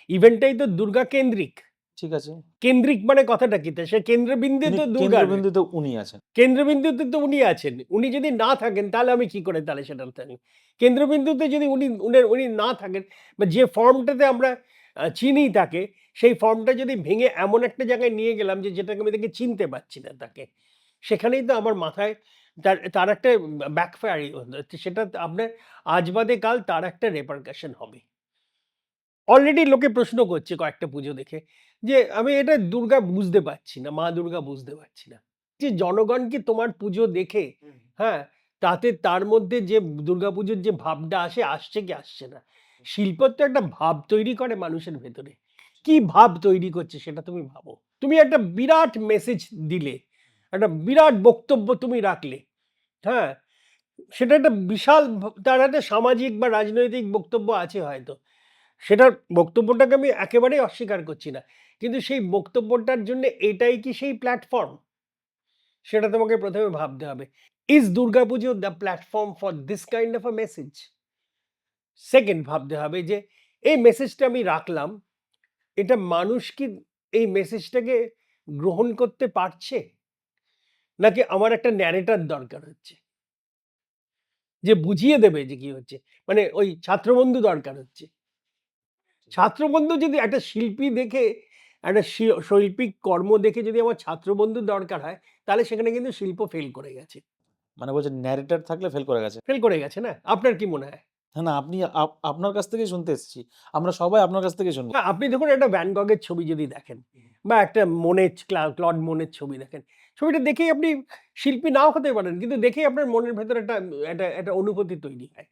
ইভেন্টটাই তো দুর্গা কেন্দ্রিক। ঠিক আছে। কেন্দ্রিক মানে কথাটা কি? তা সে কেন্দ্রবিন্দু তিনি তো দুর্গা নয়। কেন্দ্রবিন্দুতে উনি আছেন। কেন্দ্রবিন্দুতে তো উনি আছেন। উনি যদি না থাকেন তাহলে আমি কি করে তাহলে সেটা থাকি? কেন্দ্রবিন্দুতে যদি উনি না থাকেন বা যে ফর্মটাতে আমরা চিনি তাকে, সেই ফর্মটা যদি ভেঙে এমন একটা জায়গায় নিয়ে গেলাম যে যেটাকে আমি তাকে চিনতে পারছি না তাকে। সেখানেই তো আমার মাথায় তার একটা ব্যাকফায়ার সেটা আপনার আজ বাদে কাল তার একটা রেপারকাশন হবে। অলরেডি লোকে প্রশ্ন করছে কয়েকটা পুজো দেখে যে, "আমি এটা দুর্গা বুঝতে পারছি না, মা দুর্গা বুঝতে পারছি না।" যে জনগণ কি তোমার পুজো দেখে, হ্যাঁ, তাতে তার মধ্যে যে দুর্গাপুজোর যে ভাবটা আসছে কি আসছে না? শিল্প তো একটা ভাব তৈরি করে মানুষের ভেতরে। কি ভাব তৈরি করছে সেটা তুমি ভাবো। তুমি একটা বিরাট মেসেজ দিলে, একটা বিরাট বক্তব্য তুমি রাখলে, হ্যাঁ? সেটা একটা বিশাল তার একটা সামাজিক বা রাজনৈতিক বক্তব্য আছে হয়তো। সেটার বক্তব্যটাকে আমি একেবারেই অস্বীকার করছি না। কিন্তু সেই বক্তব্যটার জন্য এটাই কি সেই প্ল্যাটফর্ম? সেটা তোমাকে ১ম এ ভাবতে হবে। ইস Durga Puja the platform for this kind of a message? 2nd ভাবতে হবে যে এই মেসেজটা আমি রাখলাম, এটা মানুষ কি এই মেসেজটাকে গ্রহণ করতে পারছে? নাকি আমার একটা ন্যারেটর দরকার হচ্ছে? যে বুঝিয়ে দেবে যে কি হচ্ছে। মানে ওই ছাত্রবন্ধু দরকার হচ্ছে। ছাত্রবন্ধু যদি একটা শিল্পী দেখে, একটা শৈল্পিক কর্ম দেখে যদি আমার ছাত্রবন্ধু দরকার হয়, তাহলে সেখানে কিন্তু শিল্প ফেল করে গেছে। মানে বলছেন ন্যারেটর থাকলে ফেল করে গেছে। ফেল করে গেছে না? আপনার কি মনে হয়? না, না, আপনি আপনার কাছ থেকেই শুনতে এসেছি। আমরা সবাই আপনার কাছ থেকেই শুনবো। হ্যাঁ, আপনি দেখুন একটা ভ্যান গগের ছবি যদি দেখেন বা একটা ক্লড মোনের ছবি দেখেন। ছবিটা দেখেই আপনি শিল্পী নাও হতে পারেন। কিন্তু দেখেই আপনার মনের ভেতরে একটা অনুভূতি তৈরি হয়।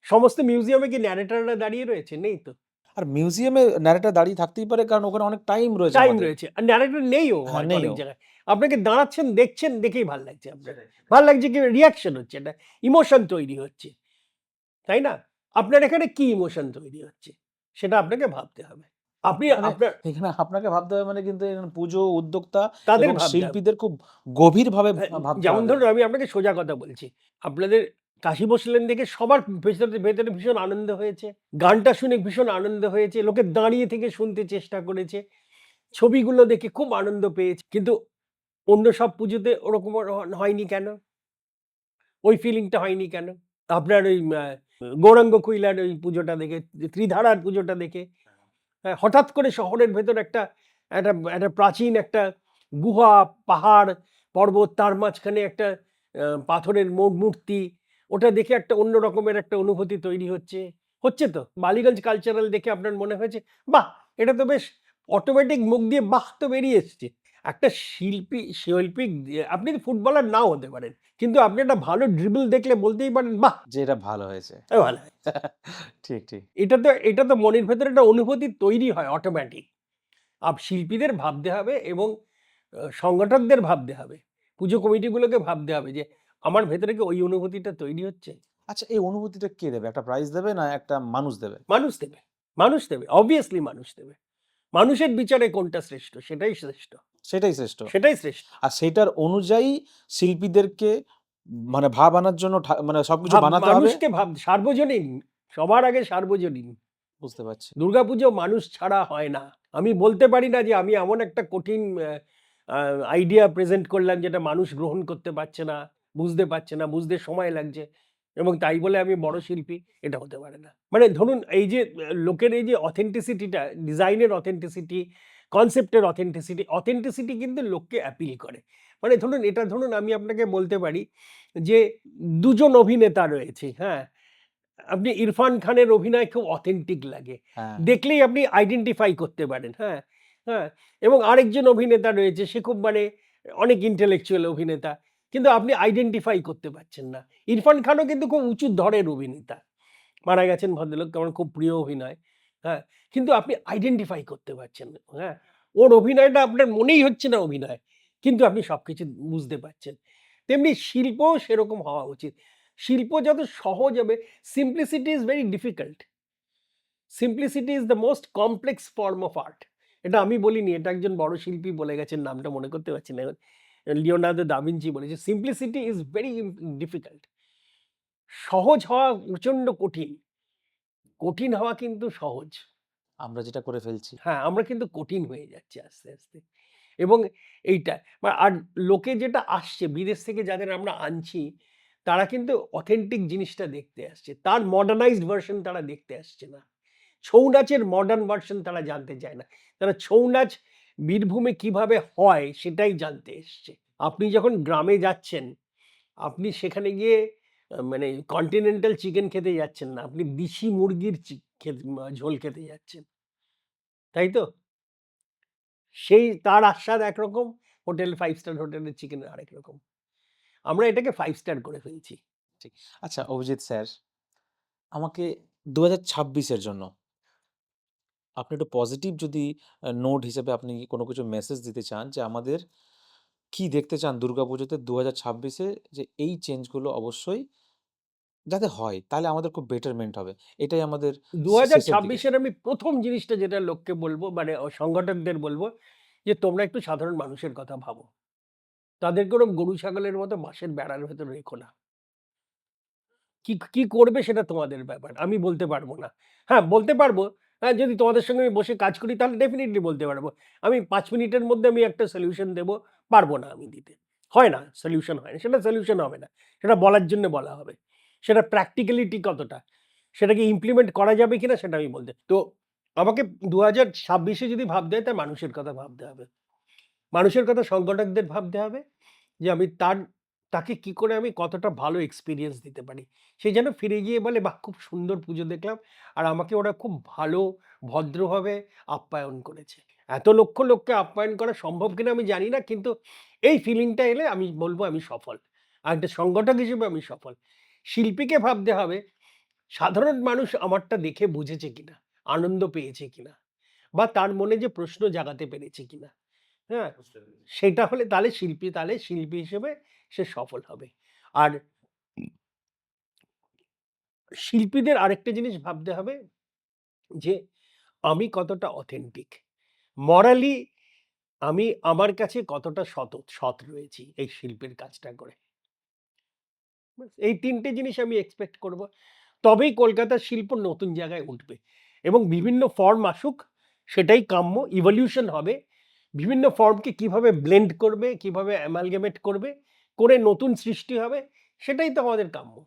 সমস্ত মিউজিয়ামে কি ন্যারেটররা দাঁড়িয়ে রয়েছে? নেই তো। আর মিউজিয়ামে ন্যারেটর দাঁড়িয়ে থাকতেই পারে কারণ ওখানে অনেক টাইম রয়েছে টাইম আমাদের। রয়েছে। আর ন্যারেটর নেইও হ্যাঁ, হয়তো অনেক নেইও। জায়গায়। আপনাকে দাঁড়াচ্ছেন, দেখছেন, দেখেই ভাল লাগছে আপনার। ভাল লাগছে কি রিঅ্যাকশন হচ্ছে, একটা ইমোশন তৈরি হচ্ছে। তাই না? আপনার এখানে কি ইমোশন তৈরি হচ্ছে? সেটা আপনাকে ভাবতে হবে। আপনি মানে আপনার এখানে আপনাকে ভাবতে হবে মানে কিন্তু এখানে পুজো উদ্যোক্তা তাদের এবং ভাবতে হবে। শিল্পীদের খুব গভীরভাবে হ্যাঁ, ভাবতে যেমন হবে। ধরুন আমি আপনাকে সোজা কথা বলছি। আপনাদের কাশী বসলেন দেখে সবার ভেতরে ভীষণ আনন্দ হয়েছে। গানটা শুনে ভীষণ আনন্দ হয়েছে। লোকে দাঁড়িয়ে থেকে শুনতে চেষ্টা করেছে। ছবিগুলো দেখে খুব আনন্দ পেয়েছে। কিন্তু অন্য সব পুজোতে ওরকম হয়নি কেন? ওই ফিলিংটা হয়নি কেন? আপনার ওই গৌরাঙ্গ কুইলার ওই পুজোটা দেখে, ত্রিধারার পুজোটা দেখে, হ্যাঁ, হঠাৎ করে শহরের ভেতর একটা একটা একটা প্রাচীন একটা গুহা, পাহাড়, পর্বত তার মাঝখানে একটা পাথরের মূর্তি। ওটা দেখে একটা অন্য রকমের একটা অনুভূতি তৈরি হচ্ছে। হচ্ছে তো? বালিগঞ্জ কালচারাল দেখে আপনার মনে হয়েছে, বাহ! এটা তো বেশ অটোমেটিক মুখ দিয়ে বাহ! তো বেরিয়ে এসছে। একটা শৈল্পিক আপনি ফুটবলার নাও হতে পারেন। কিন্তু আপনি একটা ভালো ড্রিবল দেখলে বলতেই পারেন, বাহ! যে এটা ভালো হয়েছে। ভালো হয়েছে। ঠিক, ঠিক। এটা তো মনের ভেতরে একটা অনুভূতি তৈরি হয় অটোমেটিক। শিল্পীদের ভাবতে হবে এবং সংগঠকদের ভাবতে হবে। পুজো কমিটিগুলোকে ভাবতে হবে যে আমার ভেতরে কি ওই অনুভূতিটা তৈরি হচ্ছে? আচ্ছা, এই অনুভূতিটা কে দেবে? একটা প্রাইজ দেবে না একটা মানুষ দেবে? মানুষ দেবে, মানুষ দেবে। obviously মানুষ দেবে। মানুষের বিচারে কোনটা শ্রেষ্ঠ সেটাই শ্রেষ্ঠ। সেটাই শ্রেষ্ঠ। সেটাই শ্রেষ্ঠ। আর সেইটার অনুযায়ী শিল্পীদেরকে মানে ভাব আনার জন্য মানে সবকিছু বানাতে হবে। মানুষকে সার্বজনীন, সবার আগে সার্বজনীন। বুঝতে পারছি। দুর্গাপুজো মানুষ ছাড়া হয় না। আমি বলতে পারি না যে আমি এমন একটা কঠিন আ আইডিয়া প্রেজেন্ট করলাম যেটা মানুষ গ্রহণ করতে পারছে না, বুঝতে পারছে না, বুঝতে সময় লাগছে এবং তাই বলে আমি বড় শিল্পী, এটা হতে পারে না। মানে ধরুন এই যে লোকের এই যে অথেন্টিসিটিটা, ডিজাইনের অথেন্টিসিটি, কনসেপ্টের অথেন্টিসিটি কিন্তু লোককে অ্যাপিল করে। মানে ধরুন আমি আপনাকে বলতে পারি যে ২ জন অভিনেতা রয়েছে, হ্যাঁ? আপনি ইরফান খানের অভিনয় খুব অথেন্টিক লাগে। হ্যাঁ, দেখলেই আপনি আইডেন্টিফাই করতে পারেন। হ্যাঁ? হ্যাঁ? এবং আরেকজন অভিনেতা রয়েছে সে খুব মানে অনেক ইন্টেলেকচুয়াল অভিনেতা। কিন্তু আপনি আইডেন্টিফাই করতে পারছেন না। ইরফান খানও কিন্তু খুব উঁচু ধরনের অভিনেতা। মারা গেছেন ভদ্রলোক, আমার খুব প্রিয় অভিনয়। হ্যাঁ? কিন্তু আপনি আইডেন্টিফাই করতে পারছেন না। হ্যাঁ? ওর অভিনয়টা আপনার মনেই হচ্ছে না অভিনয়। কিন্তু আপনি সবকিছু বুঝতে পারছেন। তেমনি শিল্পও সেরকম হওয়া উচিত। শিল্প যত সহজ হবে, simplicity is very difficult. Simplicity is the most complex form of art. এটা আমি বলিনি, এটা একজন বড় শিল্পী বলে গেছেন, নামটা মনে করতে পারছি না এখন। লিওনার্দো দা ভিঞ্চি বলেছে, "Simplicity is very difficult." সহজ হওয়া প্রচন্ড কঠিন। কঠিন হওয়া কিন্তু সহজ। আমরা যেটা করে ফেলছি। হ্যাঁ, আমরা কিন্তু কঠিন হয়ে যাচ্ছি আস্তে, আস্তে। এবং এইটা আর লোকে যেটা আসছে বিদেশ থেকে যাদের আমরা আনছি, তারা কিন্তু অথেন্টিক জিনিসটা দেখতে আসছে। তার মডার্নাইজড ভার্সন তারা দেখতে আসছে না। ছৌ নাচের মডার্ন ভার্সন তারা জানতে চায় না। তারা ছৌ নাচ বীরভূমে কিভাবে হয় সেটাই জানতে এসছে। আপনি যখন গ্রামে যাচ্ছেন, আপনি সেখানে গিয়ে মানে কন্টিনেন্টাল চিকেন খেতে যাচ্ছেন না। আপনি দেশি মুরগির ঝোল খেতে যাচ্ছেন। তাই তো? সেই তার আস্বাদ একরকম, 5 স্টার হোটেলের চিকেনের আরেক রকম। আমরা এটাকে 5 স্টার করে ফেলছি। ঠিক। আচ্ছা অভিজিৎ স্যার, আমাকে ২০২৬ এর জন্য আপনি একটু পজিটিভ যদি নোট হিসেবে আপনি কোনো কিছু মেসেজ দিতে চান যে আমাদের কি দেখতে চান দুর্গাপুজোতে ২০২৬ এ যে এই চেঞ্জগুলো অবশ্যই যাতে হয়, তাহলে আমাদের খুব বেটারমেন্ট হবে। এটাই আমাদের শেষের দিকে। ২০২৬ এর আমি ১ম জিনিসটা যেটা লোককে বলব, মানে সংগঠকদের বলব, যে তোমরা একটু সাধারণ মানুষের কথা ভাবো। তাদেরকে ওরকম গরু ছাগলের মতো বাঁশের বেড়ার ভেতর রেখো না। কি করবে সেটা তোমাদের ব্যাপার। আমি বলতে পারব না। হ্যাঁ, বলতে পারব, হ্যাঁ, যদি তোমাদের সঙ্গে আমি বসে কাজ করি তাহলে ডেফিনিটলি বলতে পারব। আমি ৫ মিনিটের মধ্যে আমি একটা সলিউশন দেব, পারব না আমি দিতে। হয় না, সলিউশন হয় না। সেটা সলিউশন হবে না। সেটা বলার জন্য বলা হবে। সেটা প্র্যাকটিক্যালিটি কতটা, সেটাকে ইমপ্লিমেন্ট করা যাবে কিনা সেটা আমি বলতে, তো আমাকে ২০২৬ এ যদি ভাবতে হয়, তাহলে মানুষের কথা ভাবতে হবে। মানুষের কথা সংগঠকদের ভাবতে হবে, যে আমি তাকে কি করে আমি কতটা ভালো এক্সপেরিয়েন্স দিতে পারি। সে যেন ফিরে গিয়ে বলে, "বাহ! খুব সুন্দর পুজো দেখলাম। আর আমাকে ওরা খুব ভালো ভদ্রভাবে আপ্যায়ন করেছে।" এত লক্ষ লোককে আপ্যায়ন করা সম্ভব কিনা আমি জানি না। কিন্তু এই ফিলিংটা এলে আমি বলব আমি সফল। আর একটা সংগঠক হিসেবে আমি সফল। শিল্পীকে ভাবতে হবে, সাধারণ মানুষ আমারটা দেখে বুঝেছে কিনা, আনন্দ পেয়েছে কিনা, বা তার মনে যে প্রশ্ন জাগাতে পেরেছে কিনা। হ্যাঁ? সেটা হলে তাহলে শিল্পী হিসেবে সে সফল হবে। আর শিল্পীদের আরেকটা জিনিস ভাবতে হবে, যে আমি কতটা অথেন্টিক। মরালি আমি আমার কাছে কতটা সৎ রয়েছি এই শিল্পের কাজটা করে। ব্যাস এই ৩ টে জিনিস আমি এক্সপেক্ট করব। তবেই কলকাতার শিল্প নতুন জায়গায় উঠবে। এবং বিভিন্ন ফর্ম আসুক, সেটাই কাম্য। ইভলিউশন হবে। বিভিন্ন ফর্মকে কিভাবে ব্লেন্ড করবে, কিভাবে অ্যামালগামেট করবে, করে নতুন সৃষ্টি হবে, সেটাই তো আমাদের কাম্য।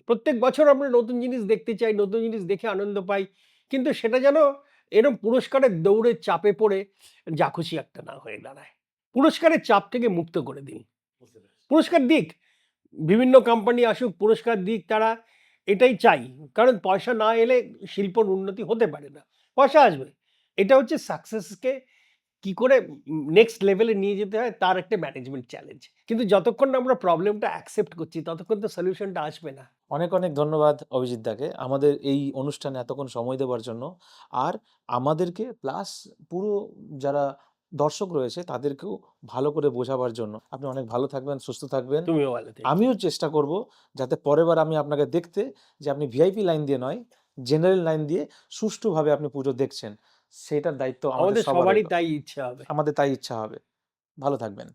প্রত্যেক বছর আমরা নতুন জিনিস দেখতে চাই, নতুন জিনিস দেখে আনন্দ পাই। কিন্তু সেটা যেন এরম পুরস্কারের দৌড়ে চাপে পড়ে যা খুশি একটা না হয়ে দাঁড়ায়। পুরস্কারের চাপ থেকে মুক্ত করে দিন। পুরস্কার দিক, বিভিন্ন কোম্পানি আসুক, পুরস্কার দিক তারা, এটাই চাই। কারণ পয়সা না এলে শিল্পর উন্নতি হতে পারে না। পয়সা আসবে। এটা হচ্ছে সাকসেসকে কি করে নেক্সট লেভেলে নিয়ে যেতে হয়, তার একটা ম্যানেজমেন্ট চ্যালেঞ্জ। কিন্তু যতক্ষণ না আমরা প্রবলেমটা অ্যাকসেপ্ট করছি, ততক্ষণ তো সলিউশনটা আসবে না। অনেক, অনেক ধন্যবাদ অভিজিৎ দাকে আমাদের এই অনুষ্ঠানে এতক্ষণ সময় দেওয়ার জন্য। আর আমাদেরকে প্লাস পুরো যারা দর্শক রয়েছে তাদেরকেও ভালো করে বোঝাবার জন্য। আপনি অনেক ভালো থাকবেন, সুস্থ থাকবেন। তুমিও ভালো থেকো। আমিও চেষ্টা করব যাতে পরের বার আমি আপনাকে দেখতে যে আপনি ভিআইপি লাইন দিয়ে নয়, জেনারেল লাইন দিয়ে সুষ্ঠুভাবে আপনি পুজো দেখছেন। সেটার দায়িত্ব আমাদের আমাদের সবারই। সবারই তাই ইচ্ছা হবে। আমাদের তাই ইচ্ছা হবে। ভালো থাকবেন।